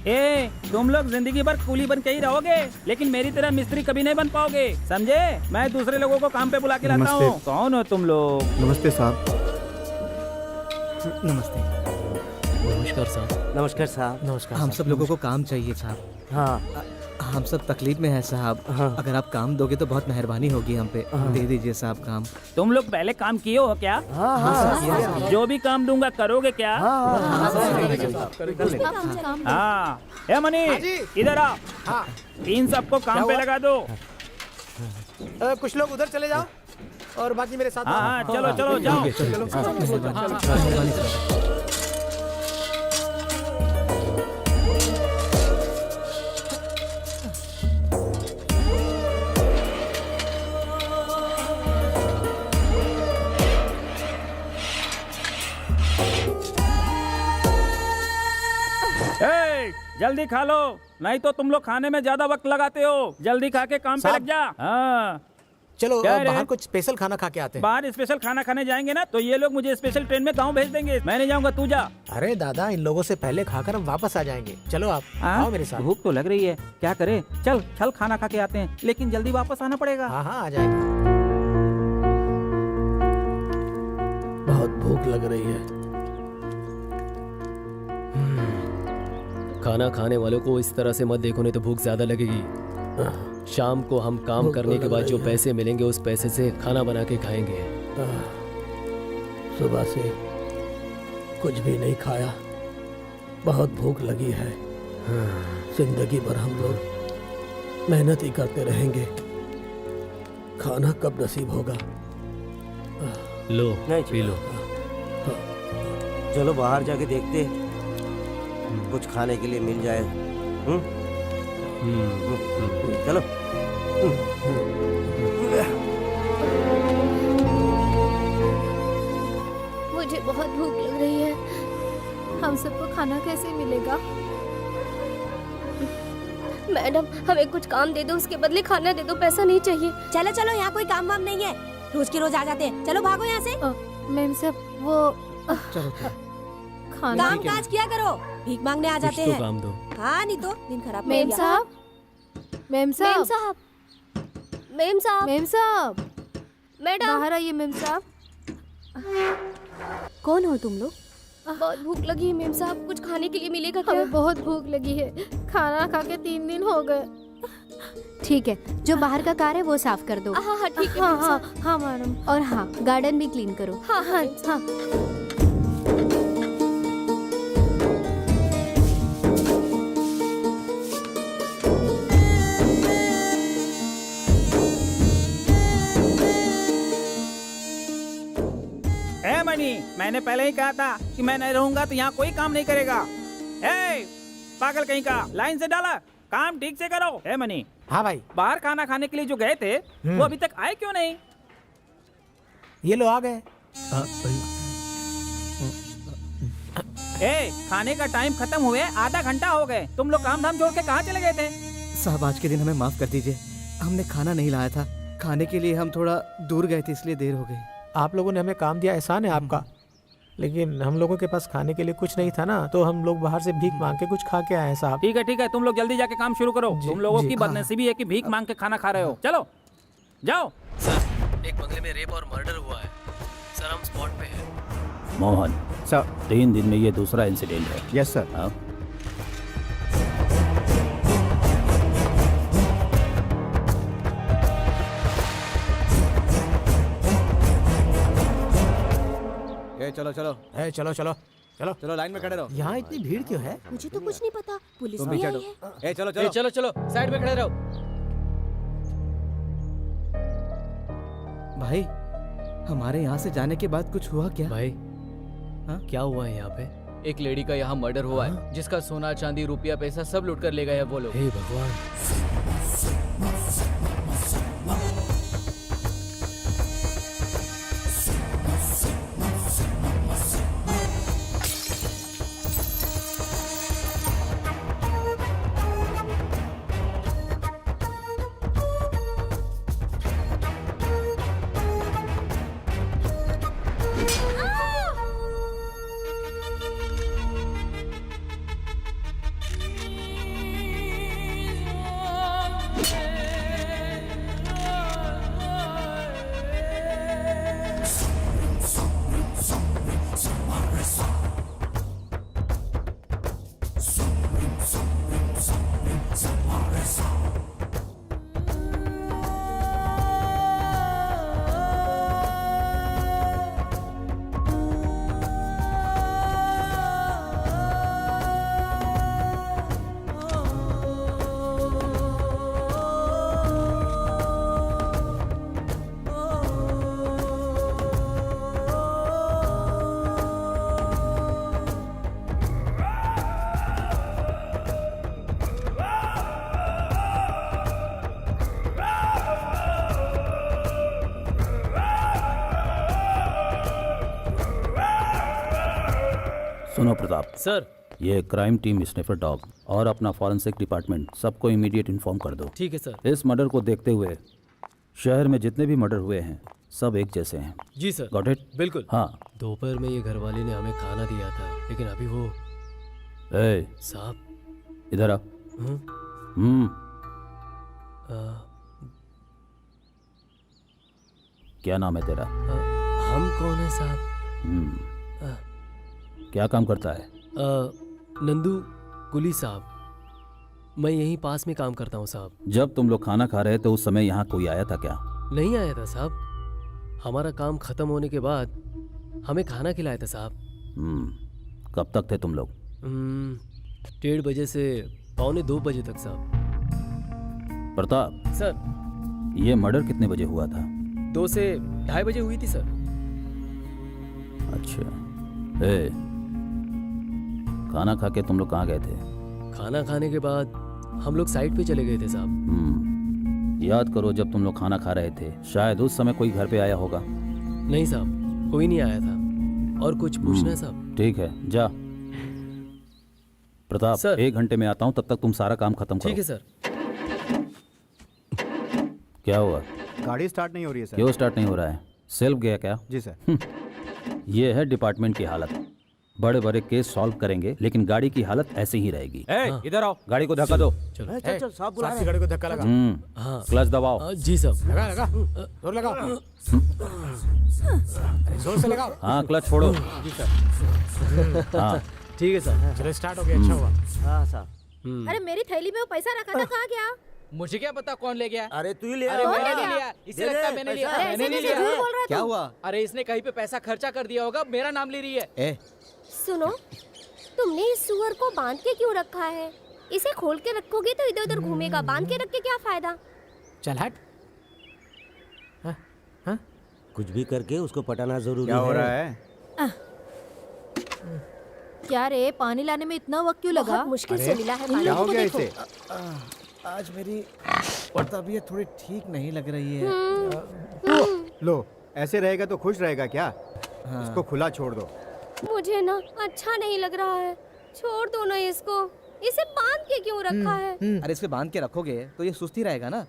ए, तुम लोग जिंदगी भर कूली बन के ही रहोगे, लेकिन मेरी तरह मिस्त्री कभी नहीं बन पाओगे, समझे? मैं दूसरे लोगों को काम पे बुला के लाता हूँ। कौन हो तुम लोग? नमस्ते साहब। नमस्ते। नमस्कार साहब। नमस्कार साहब। नमस्कार। हम सब लोगों को काम चाहिए साहब। हाँ हम सब तकलीफ में हैं साहब। हाँ। अगर आप काम दोगे तो बहुत मेहरबानी होगी हम पे। दे दीजिए साहब काम। तुम लोग पहले काम किए हो क्या? हाँ। जो भी काम दूंगा करोगे क्या? हाँ। ए मनी, इधर आ। इन सबको काम पे लगा दो। कुछ लोग उधर चले जाओ और बाकी मेरे साथ। हाँ चलो चलो जाओ। जल्दी खा लो, नहीं तो तुम लोग खाने में ज्यादा वक्त लगाते हो। जल्दी खा के काम पे लग जा। हाँ चलो क्या रे? बाहर कुछ स्पेशल खाना खा के आते हैं। बाहर स्पेशल खाना खाने जाएंगे ना तो ये लोग मुझे स्पेशल ट्रेन में गांव भेज देंगे। मैं नहीं जाऊंगा, तू जा। अरे दादा, इन लोगों से पहले खाकर हम वापस आ जाएंगे। चलो आप आओ मेरे साथ। भूख तो लग रही है, क्या करे? चल चल खाना खा के आते हैं, लेकिन जल्दी वापस आना पड़ेगा। हाँ हाँ आ जाएंगे। बहुत भूख लग रही है। खाना खाने वालों को इस तरह से मत देखो, नहीं तो भूख ज्यादा लगेगी। शाम को हम काम करने के बाद जो पैसे मिलेंगे उस पैसे से खाना बना के खाएंगे। सुबह से कुछ भी नहीं खाया, बहुत भूख लगी है। जिंदगी भर हम लोग मेहनत ही करते रहेंगे, खाना कब नसीब होगा? लो नहीं पी लो। चलो बाहर जाके देखते, कुछ खाने के लिए मिल जाए। चलो। मुझे बहुत भूख लग रही है, हम सबको खाना कैसे मिलेगा? मैडम, हमें कुछ काम दे दो, उसके बदले खाना दे दो, पैसा नहीं चाहिए। चलो चलो, यहाँ कोई काम वाम नहीं है, रोज के रोज आ जाते हैं। चलो भागो यहाँ से। मैम साहब वो खाना काम काज किया करो, भीख मांगने आ जाते तो हैं। काम दो। हाँ नहीं तो दिन खराब। मैम साहब, मैम साहब, मैम साहब, मैम साहब, मैम साहब, मैडम बाहर आइए। मैम साहब, कौन हो तुम लोग? बहुत भूख लगी है मैम साहब, कुछ खाने के लिए मिलेगा क्या? हमें बहुत भूख लगी है, खाना खा के 3 दिन हो गए। ठीक है, जो बाहर का कार है वो साफ कर दो। हाँ हाँ ठीक है। हाँ हाँ हाँ मैडम। और हाँ, गार्डन भी क्लीन करो। हाँ हाँ हाँ। मैंने पहले ही कहा था कि मैं नहीं रहूंगा तो यहाँ कोई काम नहीं करेगा। ए, पागल कहीं का, लाइन से डाला, काम ठीक से करो। A money. हाँ भाई। बाहर खाना खाने के लिए जो गए थे वो अभी तक आए क्यों नहीं? ये लो आ गए। ए, खाने का टाइम खत्म हुए आधा घंटा हो गए, तुम लोग काम धाम छोड़ के कहाँ चले गए थे? साहब आज के दिन हमें माफ कर दीजिए, हमने खाना नहीं लाया था, खाने के लिए हम थोड़ा दूर गए थे इसलिए देर हो गई। आप लोगों ने हमें काम दिया, एहसान है आपका, लेकिन हम लोगों के पास खाने के लिए कुछ नहीं था ना, तो हम लोग बाहर से भीख मांग के कुछ खा के आए हैं साहब। ठीक है, तुम लोग जल्दी जाके काम शुरू करो। तुम लोगों की बदनसीबी है कि भीख मांग के खाना खा रहे हो। चलो जाओ। सर, एक बंगले में रेप और मर्डर हुआ है सर, हम स्पॉट पे हैं। मोहन सर, 3 दिन में ये दूसरा इंसिडेंट है। Yes sir. हाँ? चलो चलो चलो चलो चलो चलो लाइन में खड़े रहो। यहाँ इतनी भीड़ क्यों है? मुझे तो कुछ नहीं पता, पुलिस तुम भी भी आई चलो। है। चलो चलो चलो चलो साइड में खड़े रहो। भाई हमारे यहाँ से जाने के बाद कुछ हुआ क्या? भाई हाँ? क्या हुआ है यहाँ पे? एक लेडी का यहाँ मर्डर हुआ है, जिसका सोना चांदी रुपया पैसा सब लूट कर ले गए हैं वो लोग। हे भगवान। सुनो प्रताप सर, ये क्राइम टीम, स्निफर डॉग और अपना फॉरेंसिक डिपार्टमेंट सबको इमीडिएट इन्फॉर्म कर दो। ठीक है सर। इस मर्डर को देखते हुए शहर में जितने भी मर्डर हुए हैं सब एक जैसे हैं। जी सर। Got it? बिल्कुल। हाँ। दोपहर में ये घरवाले ने हमें खाना दिया था, लेकिन अभी वो साहब इधर आ। क्या नाम है तेरा? हम कौन है साहब? क्या काम करता है? नंदू कुली साहब, मैं यहीं पास में काम करता हूँ साहब। जब तुम लोग खाना खा रहे थे उस समय यहाँ कोई आया था क्या? नहीं आया था साहब, हमारा काम खत्म होने के बाद हमें खाना खिलाया था साहब। कब तक थे तुम लोग? 1:30 बजे से 1:45 बजे तक साहब। प्रताप सर, ये मर्डर कितने बजे हुआ था? 2 से 2:30 बजे हुई थी सर। अच्छा। खाना खा के तुम लोग कहाँ गए थे? खाना खाने के बाद हम लोग साइड पे चले गए थे साहब। याद करो जब तुम लोग खाना खा रहे थे शायद उस समय कोई घर पे आया होगा। नहीं साहब, कोई नहीं आया था। और कुछ पूछना है साहब? ठीक है, जा। प्रताप सर, 1 घंटे में आता हूँ, तब तक तुम सारा काम खत्म करो। ठीक है सर। क्या हुआ? गाड़ी स्टार्ट नहीं हो रही है सर। क्यों स्टार्ट नहीं हो रहा है? सेल्फ गया क्या? जी सर। ये है डिपार्टमेंट की हालत। बड़े बड़े केस सॉल्व करेंगे लेकिन गाड़ी की हालत ऐसे ही रहेगी। इधर आओ, गाड़ी को धक्का दो। चलो चल साहब बुला रहे हैं। गाड़ी को धक्का लगा। क्लच दबाओ। जी साहब। लगा लगा, जोर लगाओ, जोर से लगाओ। हाँ, क्लच छोड़ो। जी सर। हाँ ठीक है सर। चलो स्टार्ट हो गया, अच्छा हुआ। हाँ साहब। अरे मेरी थैली में वो पैसा रखा था, कहाँ गया? मुझे क्या पता कौन ले गया? अरे तू ही ले अरे आया। मैंने नहीं लिया, इसे लगता है मैंने लिया। अरे मैंने ऐसे नहीं कैसे लिया। झूठ बोल रहा है क्या तू? हुआ? अरे इसने कहीं पे पैसा खर्चा कर दिया होगा, मेरा नाम ले रही है। सुनो, तुमने इस सुअर को बांध के क्यों रखा है? इसे खोल के रखोगे तो इधर उधर घूमेगा, बांध के रख के क्या फायदा? चल हट। कुछ भी करके उसको पटाना जरूरी है। क्या हो रहा है? क्या रे, पानी लाने में इतना वक्त क्यों लगा? बहुत मुश्किल से अरे, मिला है क्या पानी। हो गया इसे? आज मेरी तबीयत थोड़ी ठीक नहीं लग रही है। लो, ऐसे रहेगा तो खुश रहेगा क्या? इसको खुला छोड़ दो। मुझे ना अच्छा नहीं लग रहा है, छोड़ दो ना इसको। इसे बांध के क्यों रखा है? अरे इसे बांध के रखोगे तो ये सुस्ती रहेगा ना।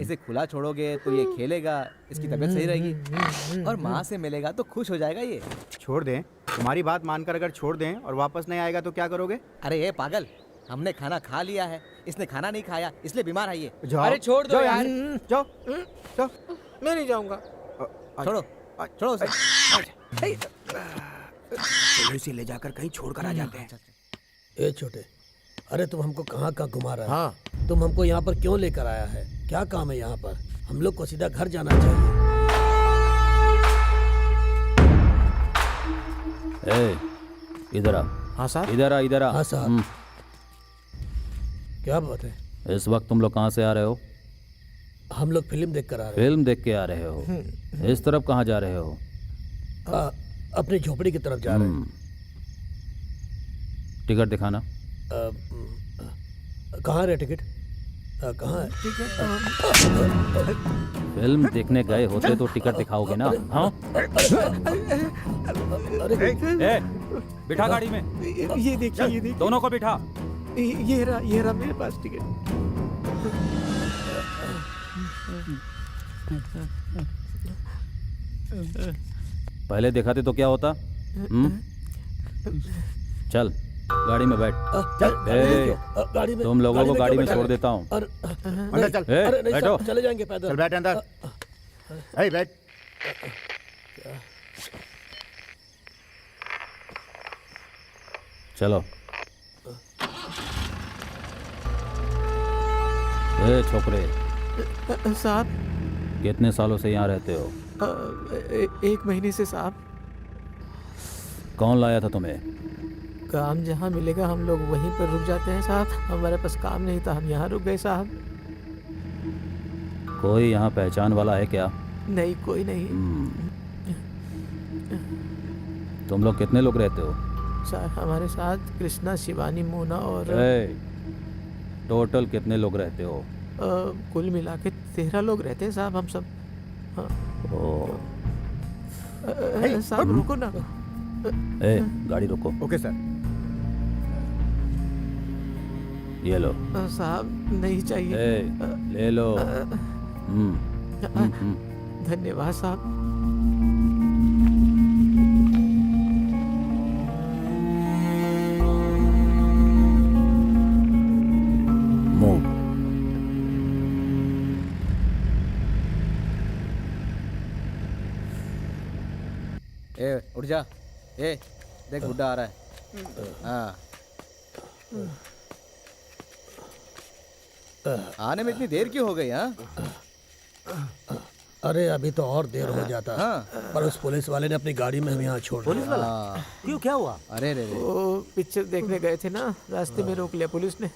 इसे खुला छोड़ोगे तो ये खेलेगा, इसकी तबीयत सही रहेगी और माँ से मिलेगा तो खुश हो जाएगा ये। छोड़ दें? तुम्हारी बात मानकर अगर छोड़ दें और वापस नहीं आएगा तो क्या करोगे? अरे ये पागल, हमने खाना खा लिया है, इसने खाना नहीं खाया इसलिए बीमार है ये। जाओ, अरे छोड़ दो जाओ यार। जाओ जाओ। मैं नहीं जाऊंगा। छोड़ो छोड़ो उसे। चलो इसे ले जाकर कहीं छोड़ कर आ जाते हैं। ए छोटे, अरे तुम हमको कहाँ कहाँ घुमा रहा है? हाँ, तुम हमको यहाँ पर क्यों लेकर आया है? क्या काम है यहाँ पर? हम लोग को सीधा घर जाना चाहिए। ए, इधर आ। हाँ साहब। इधर आ, इधर आ। हाँ साहब। क्या बात है? इस वक्त तुम लोग कहाँ से आ रहे हो? हम लोग फिल्म देख कर आ रहे फिल्म देख के आ रहे हो? इस तरफ कहाँ जा रहे हो? हैं। अपनी झोपड़ी की तरफ जा रहे हैं। टिकट दिखाना। कहाँ है टिकट? कहाँ है? फिल्म देखने गए होते तो टिकट दिखाओगे ना? हाँ? ए, बिठा गाड़ी में। ये देखिए, ये देखिए। दोनों को बिठा। ये रहा मेरे पास टिकट। पहले दिखाते तो क्या होता? चल गाड़ी में बैठ। गाड़ी में, तुम लोगों को गाड़ी में क्यों छोड़ बैठा देता हूँ। अंदर चल। अरे नहीं बैठो। साहब, चले जाएंगे पैदल। चल बैठ अंदर। ए, बैठ। चलो। ए छोकरे, साहब। कितने सालों से यहाँ रहते हो? 1 महीने से साहब। कौन लाया था तुम्हें? काम जहाँ मिलेगा हम लोग वहीं पर रुक जाते हैं साहब। हमारे पास काम नहीं था, हम यहाँ रुक गए साहब। कोई यहाँ पहचान वाला है क्या? नहीं, कोई नहीं। तुम लोग कितने लोग रहते हो? सर हमारे साथ कृष्णा, शिवानी, मोना और टोटल कितने लोग रहते हो? कुल मिला के 13 लोग रहते हैं साहब हम सब। हाँ। साहब रुको ना। गाड़ी रोको। Okay sir. ये लो। साहब नहीं चाहिए। ले लो। धन्यवाद साहब। उठ जा। देख बुड्ढा आ रहा है। हाँ, आने में इतनी देर क्यों हो गई? हाँ, अरे अभी तो और देर हो जाता। पर उस पुलिस वाले ने अपनी गाड़ी में हमें यहाँ छोड़ दिया। पुलिस वाला? क्यों, क्या हुआ? अरे रे, वो पिक्चर देखने गए थे ना, रास्ते में रोक लिया पुलिस ने।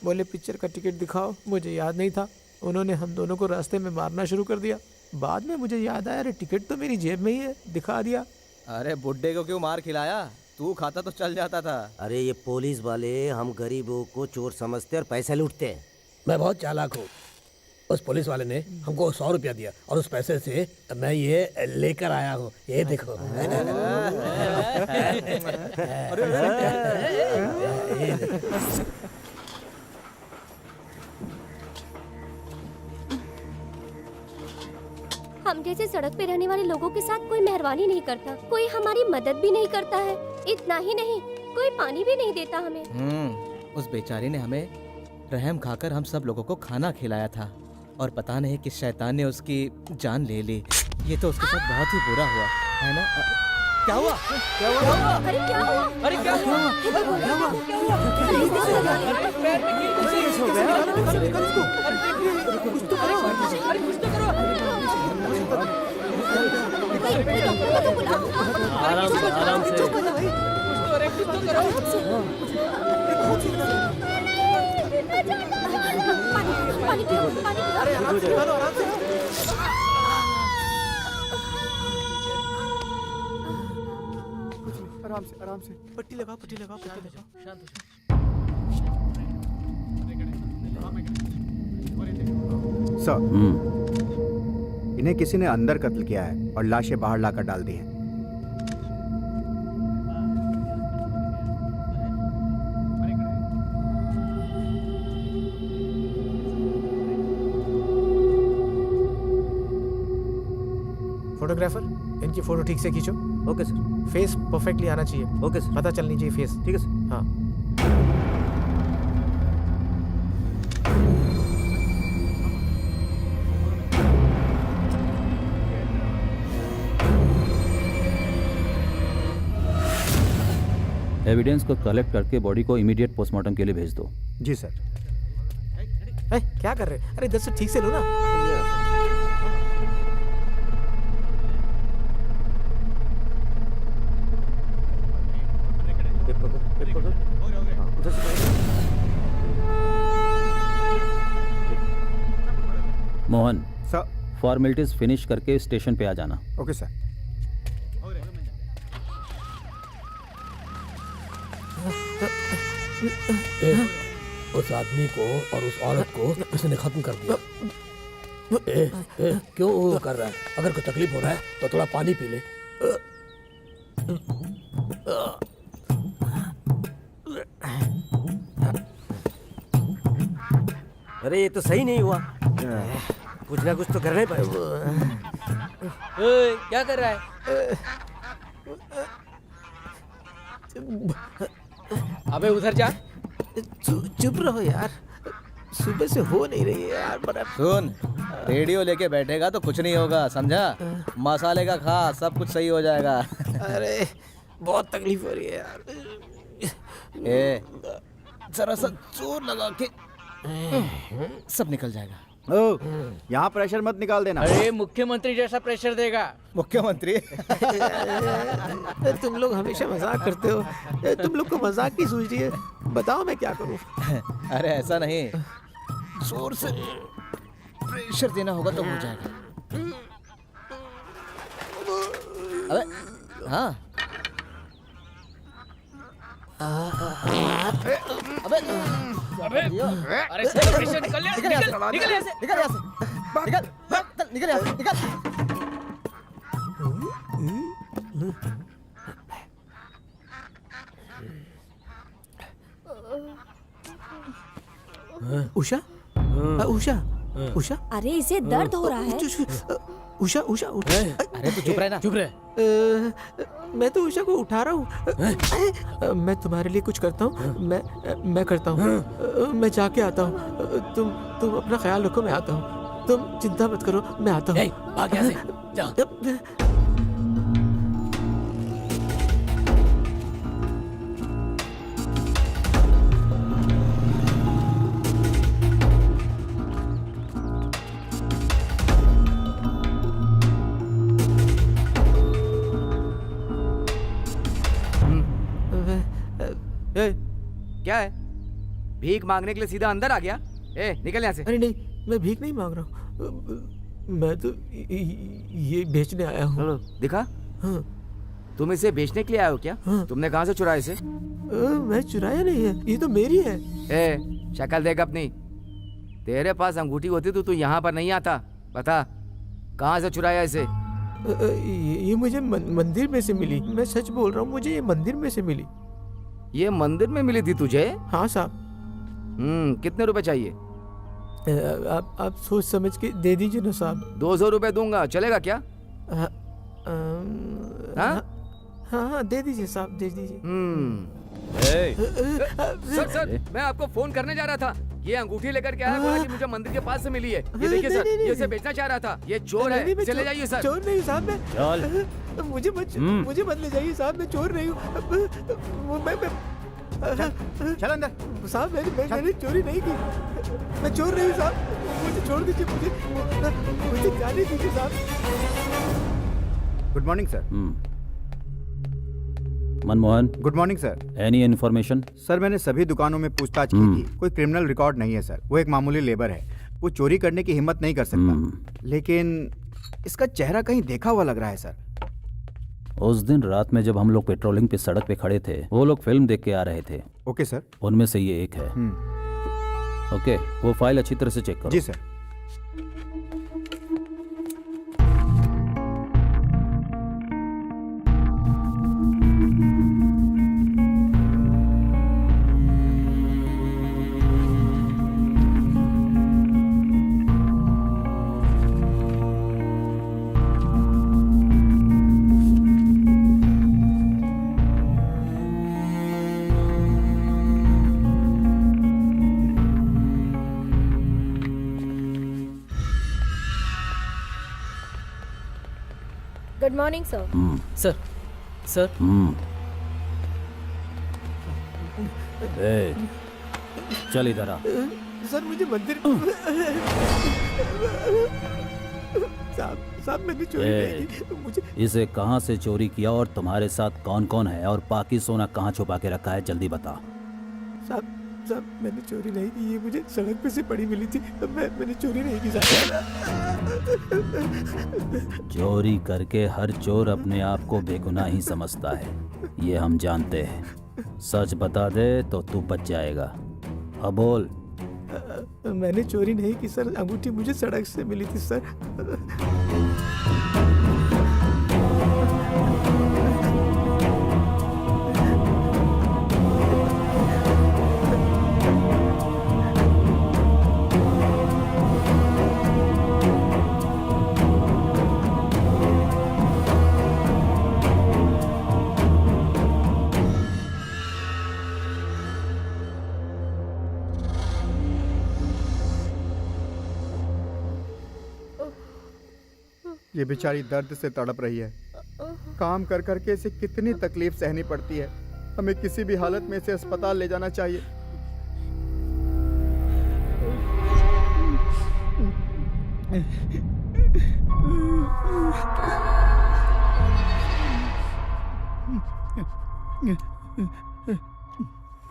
बोले पिक्चर का टिकट दिखाओ, मुझे याद नहीं था। उन्होंने हम दोनों को रास्ते में मारना शुरू कर दिया। बाद में मुझे याद आया, अरे टिकट तो मेरी जेब में ही है, दिखा दिया। अरे बुड्ढे को क्यों मार खिलाया? तू खाता तो चल जाता था। अरे ये पुलिस वाले हम गरीबों को चोर समझते और पैसे लूटते हैं। मैं बहुत चालाक हूँ। उस पुलिस वाले ने हमको 100 रुपया दिया और उस पैसे से मैं ये लेकर आया हूँ। ये देखो। हम जैसे सड़क पे रहने वाले लोगों के साथ कोई मेहरबानी नहीं करता, कोई हमारी मदद भी नहीं करता है। इतना ही नहीं, कोई पानी भी नहीं देता हमें। उस बेचारी ने हमें रहम खाकर हम सब लोगों को खाना खिलाया था और पता नहीं किस शैतान ने उसकी जान ले ली। ये तो उसके साथ बहुत ही बुरा हुआ है ना? क्या हुआ? क्या हुआ? अरे क्या हुआ? अरे क्या हुआ? आराम से, आराम से। आराम से, आराम आराम से पट्टी लगाओ पट्टी लगाओ पट्टी लगाओ। शांत हो, सर, इन्हें किसी ने अंदर कत्ल किया है और लाशें बाहर लाकर डाल दी हैं। फोटोग्राफर, इनकी फोटो ठीक से खींचो। Okay sir. फेस परफेक्टली आना चाहिए। Okay sir. पता चलनी चाहिए फेस। ठीक है सर। हाँ। एविडेंस को कलेक्ट करके बॉडी को इमीडिएट पोस्टमार्टम के लिए भेज दो। जी सर। क्या कर रहे हैं? अरे इधर से ठीक से लो ना। मोहन सर। फॉर्मेलिटीज फिनिश करके स्टेशन पे आ जाना। Okay sir. उस आदमी को और उस औरत को इसने खत्म कर दिया। क्यों वो कर रहा है? अगर कोई तकलीफ हो रहा है तो थोड़ा पानी पी ले। अरे ये तो सही नहीं हुआ, कुछ ना कुछ तो करना ही पड़ेगा। क्या कर रहा है? अबे उधर जा। चुप रहो यार, सुबह से हो नहीं रही है यार। बड़ा सुन, रेडियो लेके बैठेगा तो कुछ नहीं होगा, समझा? मसाले का खा, सब कुछ सही हो जाएगा। अरे बहुत तकलीफ हो रही है यार। ए, जरा सा जोर लगा के सब निकल जाएगा। ओ, यहाँ प्रेशर मत निकाल देना। अरे मुख्यमंत्री जैसा प्रेशर देगा। मुख्यमंत्री? तुम लोग हमेशा मजाक करते हो। तुम लोग को मजाक की सूझ रही है। बताओ मैं क्या करूं? अरे ऐसा नहीं, जोर से प्रेशर देना होगा तो हो जाएगा। अबे हाँ। अबे अरे प्रेशर निकल यहाँ से, निकल यहाँ से, निकल यहाँ से, निकल यहाँ से, निकल। उषा, उषा, उषा। अरे इसे दर्द हो रहा है। उषा, उषा उठ। अरे तू चुप रहे ना। चुप रहे। मैं तो उषा को उठा रहा हूँ। मैं तुम्हारे लिए कुछ करता हूँ। मैं करता हूँ। मैं जाके आता हूँ। तुम अपना ख्याल रखो, मैं आता हूँ। तुम चिंता मत करो, मैं आता हूँ। भाग यहाँ से, जा। क्या है? भीख मांगने के लिए सीधा अंदर आ गया? निकल यहाँ से। अरे नहीं, मैं भीख नहीं मांग रहा हूँ। मैं तो ये बेचने आया हूँ। दिखा? हाँ। तुम इसे बेचने के लिए आए हो क्या? हाँ। तुमने कहाँ से चुराया इसे? मैं चुराया नहीं है, ये तो मेरी है। शक्ल देख अपनी। तेरे पास अंगूठी होती तो तू यहाँ पर नहीं आता। बता, कहाँ से चुराया इसे? ये मुझे मंदिर में से मिली। मैं सच बोल रहा हूँ, मुझे ये मंदिर में से मिली। ये मंदिर में मिली थी तुझे? हाँ साहब। कितने रुपए चाहिए? आप सोच समझ के दे दीजिए ना साहब। 200 रुपए दूंगा, चलेगा क्या? हाँ, दे दीजिए साहब, दे दीजिए। सर, मैं आपको फोन करने जा रहा था। ये अंगूठी लेकर के आया, बोला कि मुझे मंदिर के पास से मिली है। ये देखिए सर, ये इसे बेचना चाह रहा था। ये चोर है, चले जाइए सर। चोर नहीं साहब, मैं मुझे मत ले जाइए साहब, मैं चोर नहीं हूँ। चल अंदर। साहब मैंने चोरी नहीं की। मैं चोर नहीं हूँ साहब, मुझे छोड़ दीजिए, मुझे जाने दीजिए साहब। Good morning sir. Manmohan. Good morning sir. Any information? Sir, मैंने सभी दुकानों में पूछताछ की थी। कोई क्रिमिनल रिकॉर्ड नहीं है सर। वो एक मामूली लेबर है। वो चोरी करने की हिम्मत नहीं कर सकता। लेकिन इसका चेहरा कहीं देखा हुआ लग रहा है सर। उस दिन रात में जब हम लोग पेट्रोलिंग पे सड़क पे खड़े थे, वो लोग फिल्म देख के आ रहे थे। Okay sir. उनमें से ये एक है। ओके, वो फाइल अच्छी तरह से चेक करो। जी sir. Good morning sir. Sir sir ए, चल इधर आ। सर मुझे मंदिर साहब मैंने चोरी नहीं की। मुझे इसे कहाँ से चोरी किया और तुम्हारे साथ कौन कौन है और बाकी सोना कहाँ छुपा के रखा है, जल्दी बता। साहब मैंने चोरी नहीं की, ये मुझे सड़क पे से पड़ी मिली थी। मैंने चोरी नहीं की साहब। चोरी करके हर चोर अपने आप को बेगुनाह ही समझता है, ये हम जानते हैं। सच बता दे तो तू बच जाएगा। अब बोल। मैंने चोरी नहीं की सर, अंगूठी मुझे सड़क से मिली थी सर। ये बेचारी दर्द से तड़प रही है। काम कर करके इसे कितनी तकलीफ सहनी पड़ती है। हमें किसी भी हालत में इसे अस्पताल ले जाना चाहिए।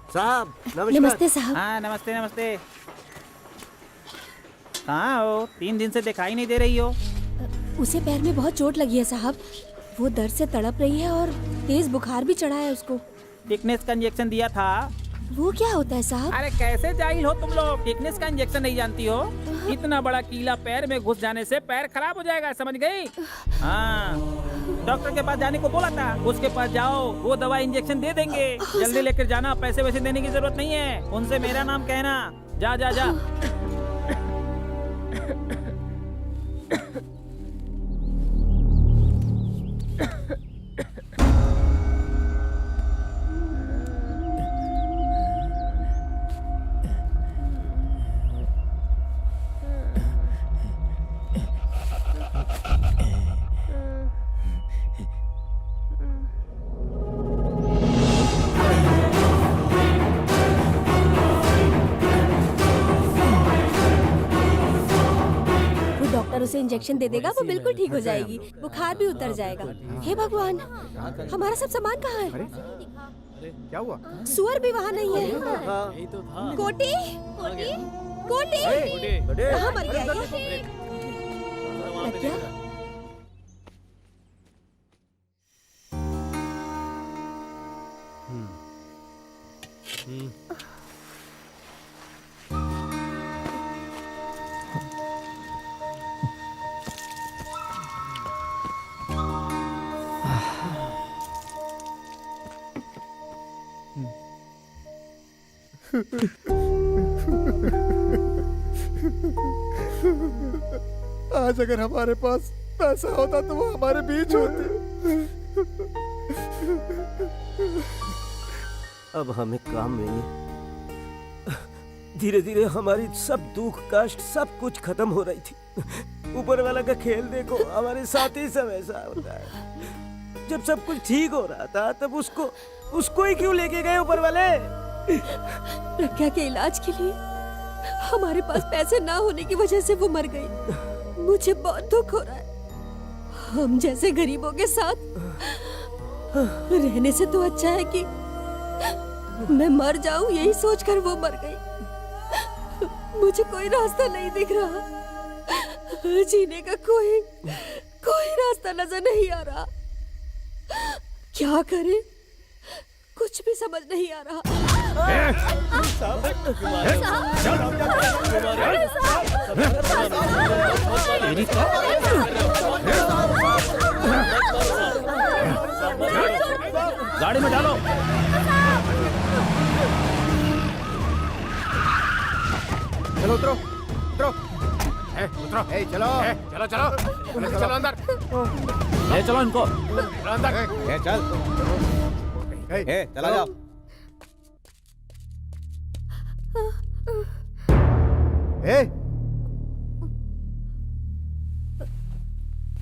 साहब नमस्ते साहब। हाँ नमस्ते नमस्ते। कहाँ हो? 3 दिन से दिखाई नहीं दे रही हो। उसे पैर में बहुत चोट लगी है साहब, वो दर्द से तड़प रही है और तेज बुखार भी चढ़ा है उसको। टिकनेस का इंजेक्शन दिया था। वो क्या होता है साहब? अरे कैसे जाहिल हो तुम लोग, टिकनेस का इंजेक्शन नहीं जानती हो? इतना बड़ा कीला पैर में घुस जाने से पैर खराब हो जाएगा, समझ गई? हाँ, डॉक्टर के पास जाने को बोला था, उसके पास जाओ, वो दवा इंजेक्शन दे देंगे। जल्दी लेकर जाना, पैसे वैसे देने की जरूरत नहीं है। उनसे मेरा नाम कहना। जा जा जा। उसे इंजेक्शन दे देगा, वो बिल्कुल ठीक हो जाएगी, बुखार भी उतर जाएगा। हे भगवान, हमारा सब सामान कहाँ है? क्या हुआ? सुअर भी वहाँ नहीं है। कोटी, कोटी, कहाँ मर गया ये? लग गया? आज अगर हमारे पास पैसा होता तो वो हमारे बीच होते। अब हमें काम नहीं। धीरे धीरे हमारी सब दुख कष्ट सब कुछ खत्म हो रही थी। ऊपर वाला का खेल देखो, हमारे साथ ही सब ऐसा होता है। जब सब कुछ ठीक हो रहा था तब उसको ही क्यों लेके गए ऊपर वाले? प्रज्ञा के इलाज के लिए हमारे पास पैसे ना होने की वजह से वो मर गई। मुझे बहुत दुख हो रहा है। हम जैसे गरीबों के साथ रहने से तो अच्छा है कि मैं मर जाऊं, यही सोचकर वो मर गई। मुझे कोई रास्ता नहीं दिख रहा, जीने का कोई रास्ता नजर नहीं आ रहा। क्या करें, कुछ भी समझ नहीं आ रहा। गाड़ी में डालो। चलो उतरो उतरो। उतरो। चलो चलो चलो चलो अंदर। चलो इनको चलो अंदर। चल चला जाओ।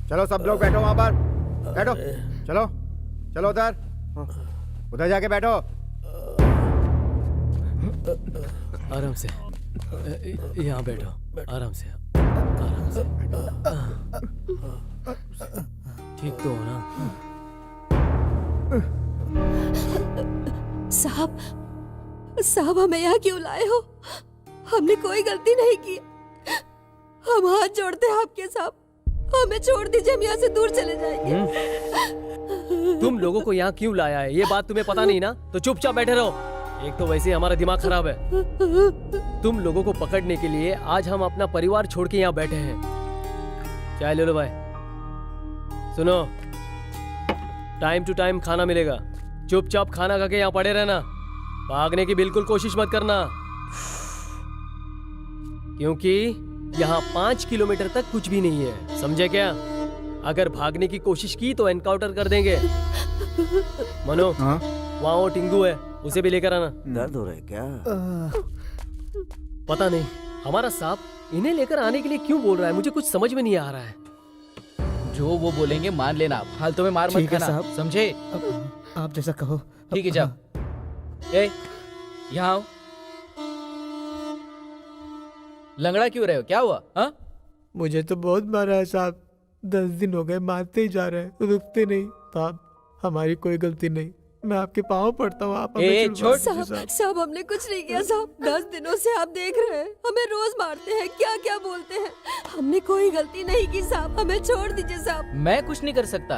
चलो सब लोग बैठो वहां पर, बैठो। चलो चलो उधर उधर जाके बैठो। आराम से यहाँ बैठो, आराम से ठीक तो हो ना? साहब हमें यहाँ क्यों लाए हो? हमने कोई गलती नहीं की। हम हाथ जोड़ते हैं आपके साहब, हमें छोड़ दीजिए, हम यहाँ से दूर चले जाएंगे। तुम लोगों को यहाँ क्यों लाया है ये बात तुम्हें पता नहीं ना, तो चुपचाप बैठे रहो। एक तो वैसे ही हमारा दिमाग खराब है। तुम लोगों को पकड़ने के लिए आज हम अपना परिवार छोड़ के यहाँ बैठे हैं। चाय ले लो भाई। सुनो, टाइम टू टाइम खाना मिलेगा, चुपचाप खाना खा के यहाँ पड़े रहना, भागने की बिल्कुल कोशिश मत करना, क्योंकि यहाँ 5 किलोमीटर तक कुछ भी नहीं है, समझे क्या? अगर भागने की कोशिश की तो एनकाउंटर कर देंगे। मनो, वहाँ वो टिंगू है, उसे भी लेकर आना। दर्द हो रहा है क्या? पता नहीं, हमारा साहब इन्हें लेकर आने के लिए क्यों बोल रहा है, मुझे कुछ समझ में नहीं आ रहा है। जो वो बोलेंगे मान लेना, फालतू में मार मत खाना, समझे? आप जैसा कहो। ठीक है, जाओ। ए, यहाँ आओ। लंगड़ा क्यों रहे हो, क्या हुआ? हाँ, मुझे तो बहुत मारा है साहब, 10 दिन हो गए, मारते ही जा रहे हैं, रुकते नहीं। साहब हमारी कोई गलती नहीं, मैं आपके पाँव पड़ता हूँ, आप हमें छोड़। साहब हमने कुछ नहीं किया साहब, 10 दिनों से आप देख रहे हैं, हमें रोज मारते हैं, क्या क्या बोलते हैं। हमने कोई गलती नहीं की साहब, हमें छोड़ दीजिए साहब। मैं कुछ नहीं कर सकता,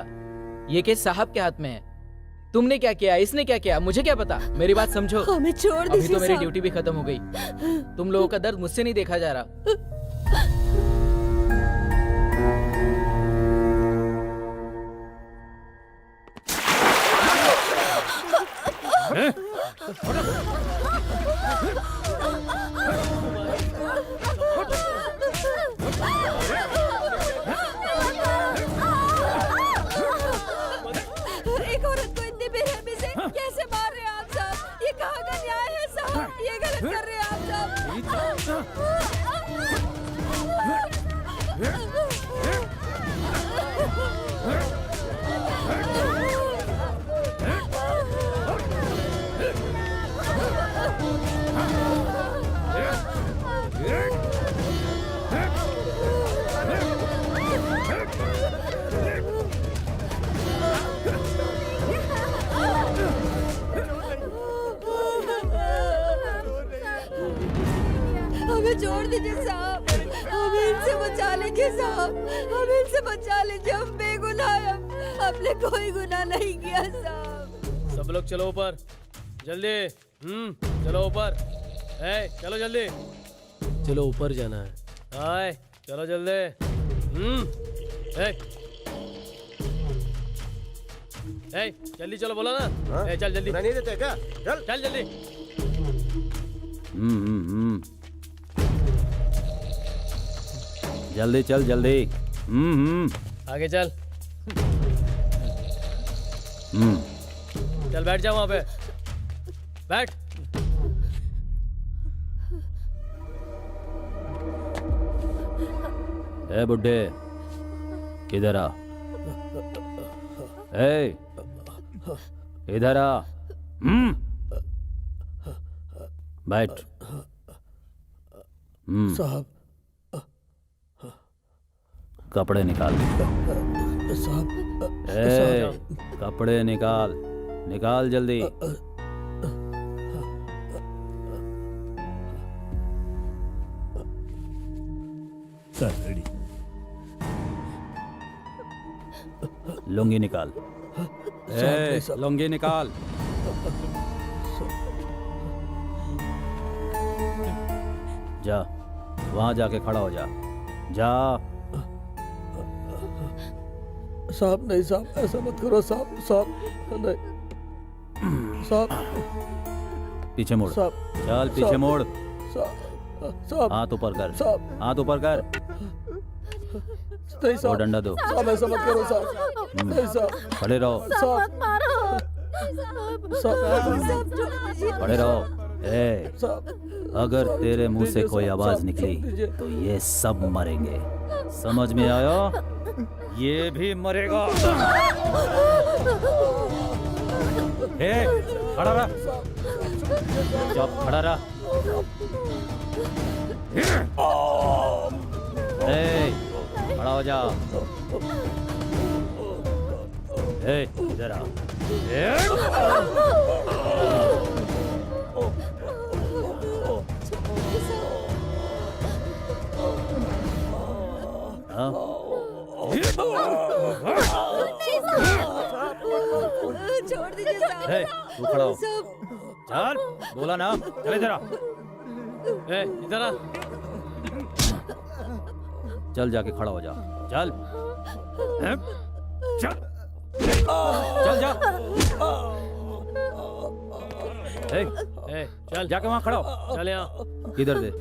ये केस साहब के हाथ में है। तुमने क्या किया, इसने क्या किया, मुझे क्या पता? मेरी बात समझो। हमें छोड़ दीजिए। अभी तो मेरी ड्यूटी भी खत्म हो गई, तुम लोगों का दर्द मुझसे नहीं देखा जा रहा। एक औरत को इतनी बेरहमी से कैसे मार रहे हैं आप साहब? ये कहाँ का न्याय है साहब? ये गलत कर रहे हैं आप हमें छोड़ दीजिए साहब, हमें इनसे बचा लीजिए साहब, हमें इनसे बचा लीजिए, हम बेगुनाह हैं, हमने कोई गुनाह नहीं किया साहब। सब लोग चलो ऊपर, जल्दी। चलो ऊपर, चलो जल्दी, चलो ऊपर जाना है। आए, चलो जल्दी। जल्दी चलो, बोला ना। चल जल्दी। नहीं देते क्या? चल चल जल्दी। जल्दी चल, जल्दी। आगे चल। चल बैठ जा वहां पे, बैठ। ए बुड्ढे, इधर आ। ए, इधर आ। बैठ। साहब, कपड़े निकाल। साहब, ए, कपड़े निकाल, निकाल जल्दी। रेडी। लुंगी निकाल। लुंगी निकाल। जा, वहां जाके खड़ा हो जा। जा। साहब नहीं साहब, ऐसा मत करो साहब। साहब नहीं साहब। पीछे मुड़। साहब चल पीछे मुड़। साहब हाथ ऊपर कर। साहब हाथ ऊपर कर। नहीं वो साहब। डंडा दो। साहब ऐसा मत करो साहब। नहीं साहब। खड़े रहो। साहब साहब खड़े रहो। ए, अगर तेरे मुंह से कोई आवाज निकली तो ये सब मरेंगे। समझ में आया? ये भी मरेगा। ए, खड़ा रहा। चुप खड़ा रहा। ए, खड़ा हो जा। ए, इधर आ। छोड़ दीजिए साहब। तू खड़ा हो। चल, बोला ना। चल इधर आ। इधर आ। चल जाके खड़ा हो जा। चल चल चल जा। चल जाके वहां खड़ा हो। चल यहाँ। इधर दे।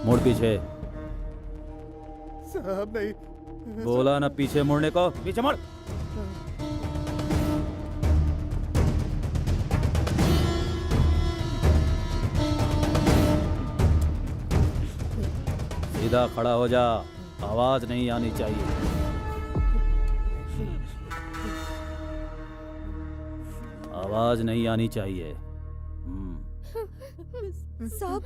मुड़ पीछे। साहब नहीं। बोला ना पीछे मुड़ने को। पीछे मुड़। सीधा खड़ा हो जा। आवाज नहीं आनी चाहिए। आवाज नहीं आनी चाहिए। साहब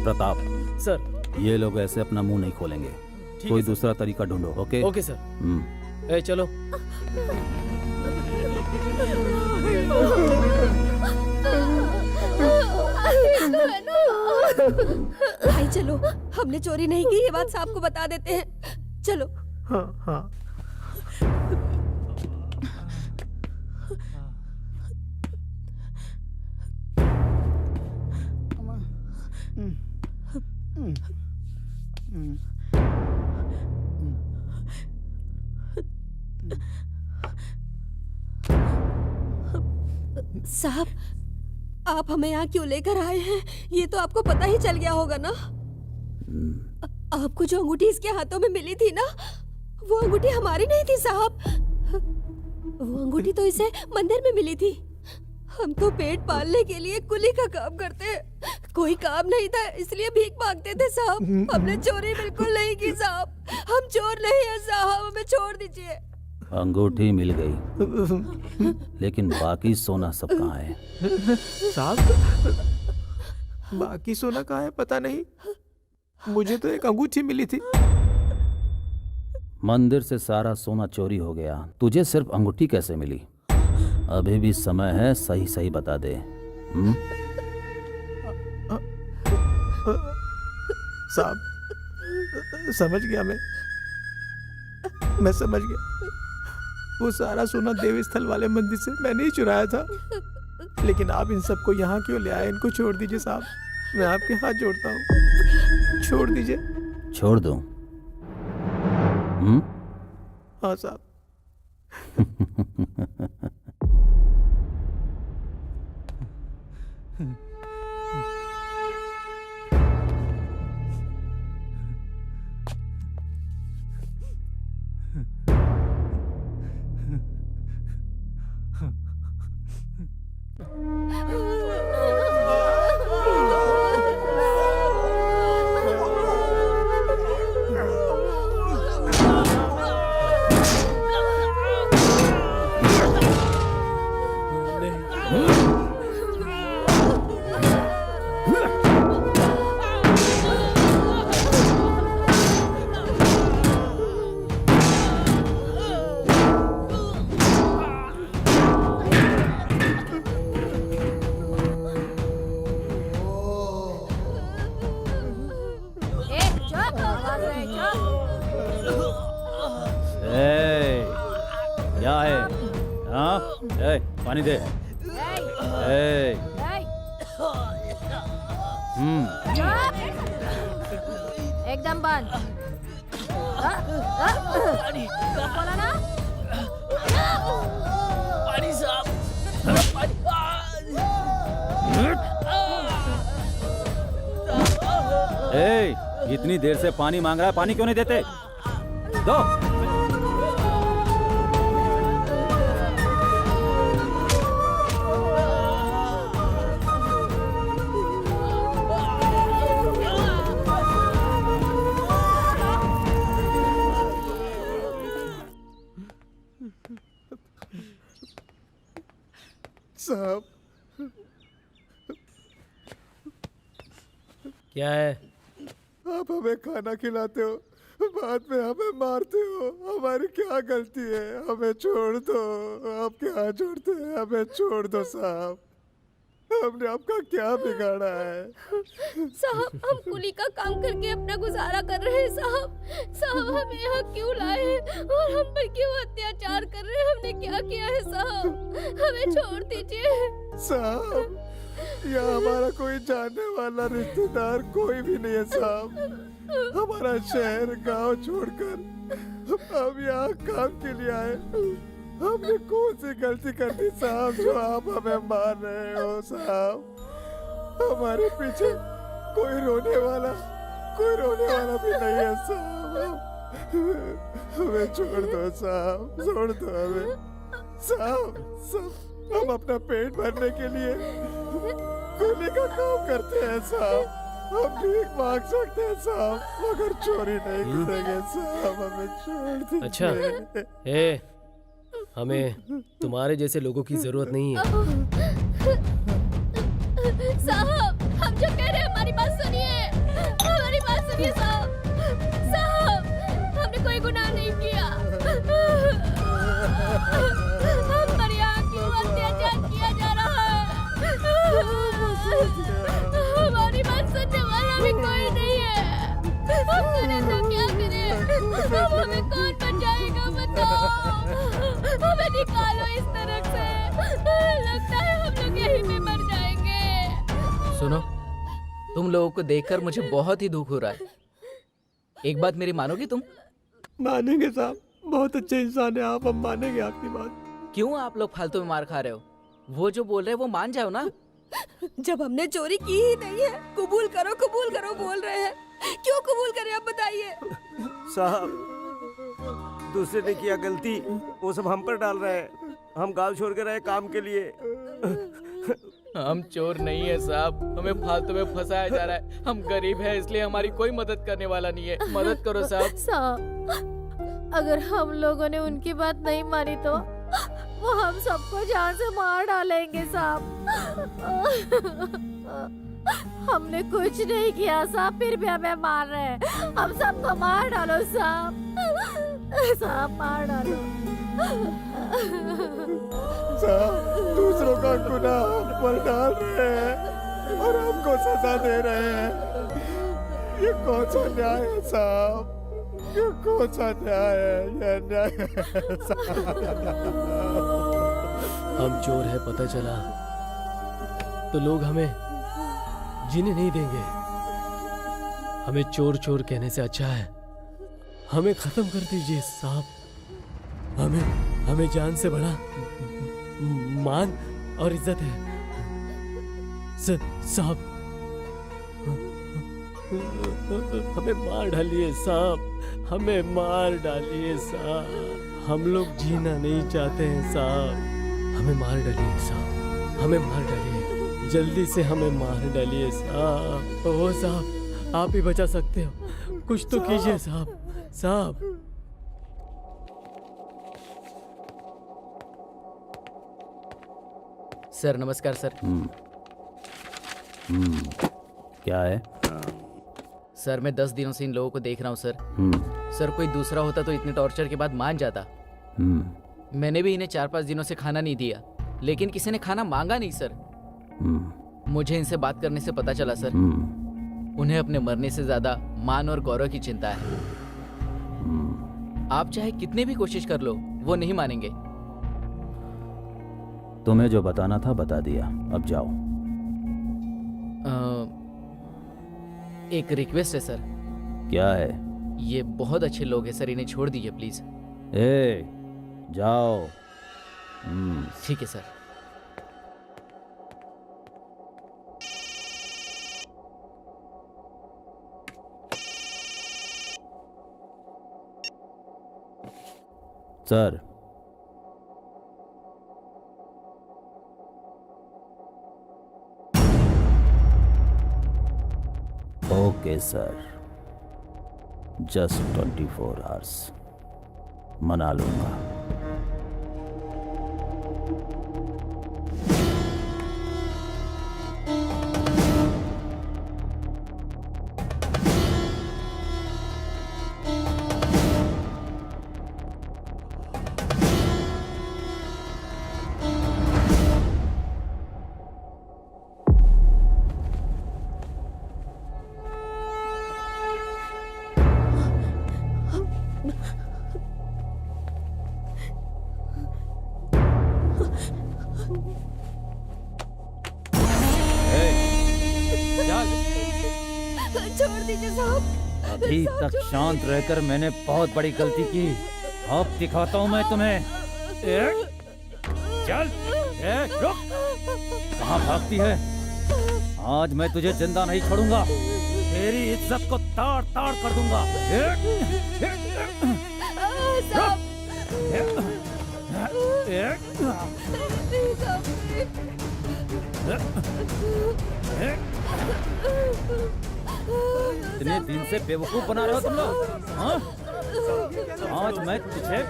प्रताप सर, ये लोग ऐसे अपना मुंह नहीं खोलेंगे। कोई दूसरा तरीका ढूंढो। Okay okay sir. ए चलो। भाई चलो, हमने चोरी नहीं की, ये बात साहब को बता देते हैं। चलो। हाँ हाँ। साहब, आप हमें यहाँ क्यों लेकर आए हैं? ये तो आपको पता ही चल गया होगा ना। आपको जो अंगूठी इसके हाथों में मिली थी ना, वो अंगूठी हमारी नहीं थी साहब। वो अंगूठी तो इसे मंदिर में मिली थी। हम तो पेट पालने के लिए कुली का काम करते हैं, कोई काम नहीं था इसलिए भीख मांगते थे साहब। हमने चोरी बिल्कुल नहीं की साहब, हम चोर नहीं है साहब, हमें छोड़ दीजिए। अंगूठी मिल गई, लेकिन बाकी सोना सब कहाँ है? साहब, बाकी सोना कहाँ है पता नहीं, मुझे तो एक अंगूठी मिली थी। मंदिर से सारा सोना चोरी हो गया, तुझे सिर्फ अंगूठी कैसे मिली? अभी भी समय है, सही सही बता दे। साहब, समझ गया मैं समझ गया। वो सारा सोना देवी स्थल वाले मंदिर से मैंने ही चुराया था। लेकिन आप इन सबको यहाँ क्यों ले आए? इनको छोड़ दीजिए साहब, मैं आपके हाथ जोड़ता हूँ, छोड़ दीजिए। छोड़ दूं? हाँ साहब। क्या है? हाँ, पानी दे। एकदम बंद। बोला ना? पानी साहब। इतनी देर से पानी मांग रहा है, पानी क्यों नहीं देते? दो। साहब क्या है? आप हमें खाना खिलाते हो, बाद में हमें मारते हो। हमारी क्या गलती है? हमें छोड़ दो। आपके हाथ जोड़ते हैं, हमें छोड़ दो साहब। हमने आपका क्या बिगाड़ा है? साहब, हम कुली का काम करके अपना गुजारा कर रहे हैं साहब। साहब, हमें यहाँ क्यों लाए हैं और हम पर क्यों अत्याचार कर रहे हैं? हमने क्या किया है साहब? हमें छोड़ दीजिए साहब। यहाँ हमारा कोई जानने वाला रिश्तेदार कोई भी नहीं है साहब। हमारा शहर गांव छोड़कर हम यहाँ काम के लिए आए। हमने कौन सी गलती कर दी साहब जो आप हमें मार रहे हो साहब? हमारे पीछे कोई रोने वाला भी नहीं है साहब। हमें छोड़ दो साहब, छोड़ दो हमें साहब। हम अपना पेट भरने के लिए कुली का काम करते हैं साहब। हम भीख मांग सकते हैं साहब, मगर चोरी नहीं करेंगे साहब। हमें छोड़ दीजिए। अच्छा, हमें तुम्हारे जैसे लोगों की जरूरत नहीं है। साहब, हम जो कह रहे हैं हमारी बात सुनिए, हमारी बात सुनिए साहब। साहब, हमने कोई गुनाह नहीं किया। हम पर यहाँ क्यों अत्याचार किया जा रहा है? हमारी बात सुनने वाला भी कोई नहीं है। हम करें तो क्या करें? अब हमें कौन बचाएगा बताओ? हमें निकालो इस तरफ से। लगता है हम लोग यहीं पे मर जाएंगे। सुनो, तुम लोगों को देखकर मुझे बहुत ही दुख हो रहा है। एक बात मेरी मानोगी तुम? मानेंगे साहब, बहुत अच्छे इंसान है आप, हम मानेंगे आपकी बात। क्यों आप लोग फालतू में मार खा रहे हो? वो जो बोल रहे हैं वो मान जाओ ना। जब हमने चोरी की ही नहीं है, कबूल करो बोल रहे हैं। क्यों कबूल करें आप बताइए? साहब, दूसरे ने किया गलती, वो सब हम पर डाल रहे हैं। हम गांव छोड़ कर आए काम के लिए। हम चोर नहीं है साहब, हमें फालतू में फंसाया जा रहा है। हम गरीब हैं इसलिए हमारी कोई मदद करने वाला नहीं है। मदद करो साहब। साहब, अगर हम लोगों ने उनकी बात नहीं मानी तो वो हम सबको जान से मार डालेंगे साहब। हमने कुछ नहीं किया साहब, फिर भी हमें मार रहे हैं। हम सबको मार डालो साहब, साहब मार डालो। साहब, दूसरों का गुनाह हम पर डाल रहे हैं और हमको सजा दे रहे हैं। ये कौन सा न्याय है साहब? ये कौन सा न्याय है? ये न्याय है साहब। हम चोर है पता चला तो लोग हमें जीने नहीं देंगे। हमें चोर चोर कहने से अच्छा है हमें खत्म कर दीजिए साहब। हमें जान से बड़ा मान और इज्जत है साहब। हमें मार डालिए साहब, हमें मार डालिए साहब। हम लोग जीना नहीं चाहते हैं साहब, हमें मार डालिए साहब। हमें मार डालिए, जल्दी से हमें मार डालिए साहब। ओ साहब, आप ही बचा सकते हो, कुछ तो कीजिए साहब। साहब सर नमस्कार सर। क्या है? सर मैं 10 दिनों से इन लोगों को देख रहा हूँ सर। सर कोई दूसरा होता तो इतने टॉर्चर के बाद मान जाता। मैंने भी इन्हें 4-5 दिनों से खाना नहीं दिया, लेकिन किसी ने खाना मांगा नहीं सर। मुझे इनसे बात करने से पता चला सर, उन्हें अपने मरने से ज्यादा मान और गौरव की चिंता है। आप चाहे कितने भी कोशिश कर लो, वो नहीं मानेंगे। तुम्हें जो बताना था बता दिया, अब जाओ। एक रिक्वेस्ट है सर। क्या है? ये बहुत अच्छे लोग हैं सर, इन्हें छोड़ दीजिए प्लीज। जाओ। ठीक है sir. Sir, okay sir, just 24 hours, मना लूंगा। छोड़ दीजिए साहब। अभी तक शांत रहकर मैंने बहुत बड़ी गलती की, अब दिखाता हूँ मैं तुम्हें। चल, रुक, कहाँ भागती है? आज मैं तुझे जिंदा नहीं छोड़ूंगा, तेरी इज्जत को ताड़ ताड़ कर दूंगा। इतने दिन से बेवकूफ बना रहे हो तुम लोग, हाँ? आज मैं तुझे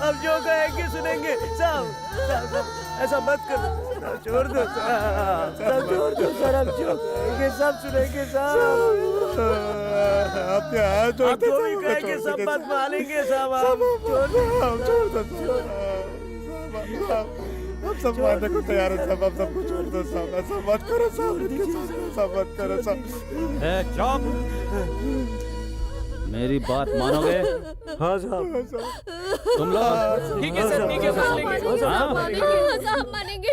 अब जो कहेंगे सुनेंगे। साहब ऐसा मत करो, छोड़ दो साहब, छोड़ दो सर, अब जो कहेंगे सब सुनेंगे साहब। आप जो भी कहेंगे सब बात मानेंगे साहब। आप छोड़ दो, हम सब मानने को तैयार है साहब, आप सबको छोड़ दो साहब, ऐसा मत करो साहब, ऐसा मत करो साहब। चुप, मेरी बात मानोगे? हाँ साहब। तुम लोग ठीक है सर, ठीक है, मानेंगे साहब, मानेंगे।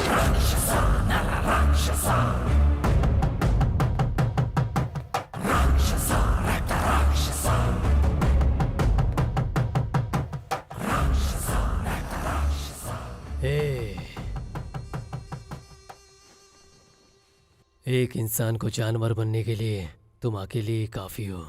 राक्षसा नर राक्षसा, राक्षसा रक्त राक्षसा, राक्षसा रक्त राक्षसा। एक इंसान को जानवर बनने के लिए तुम अकेले ही काफी हो।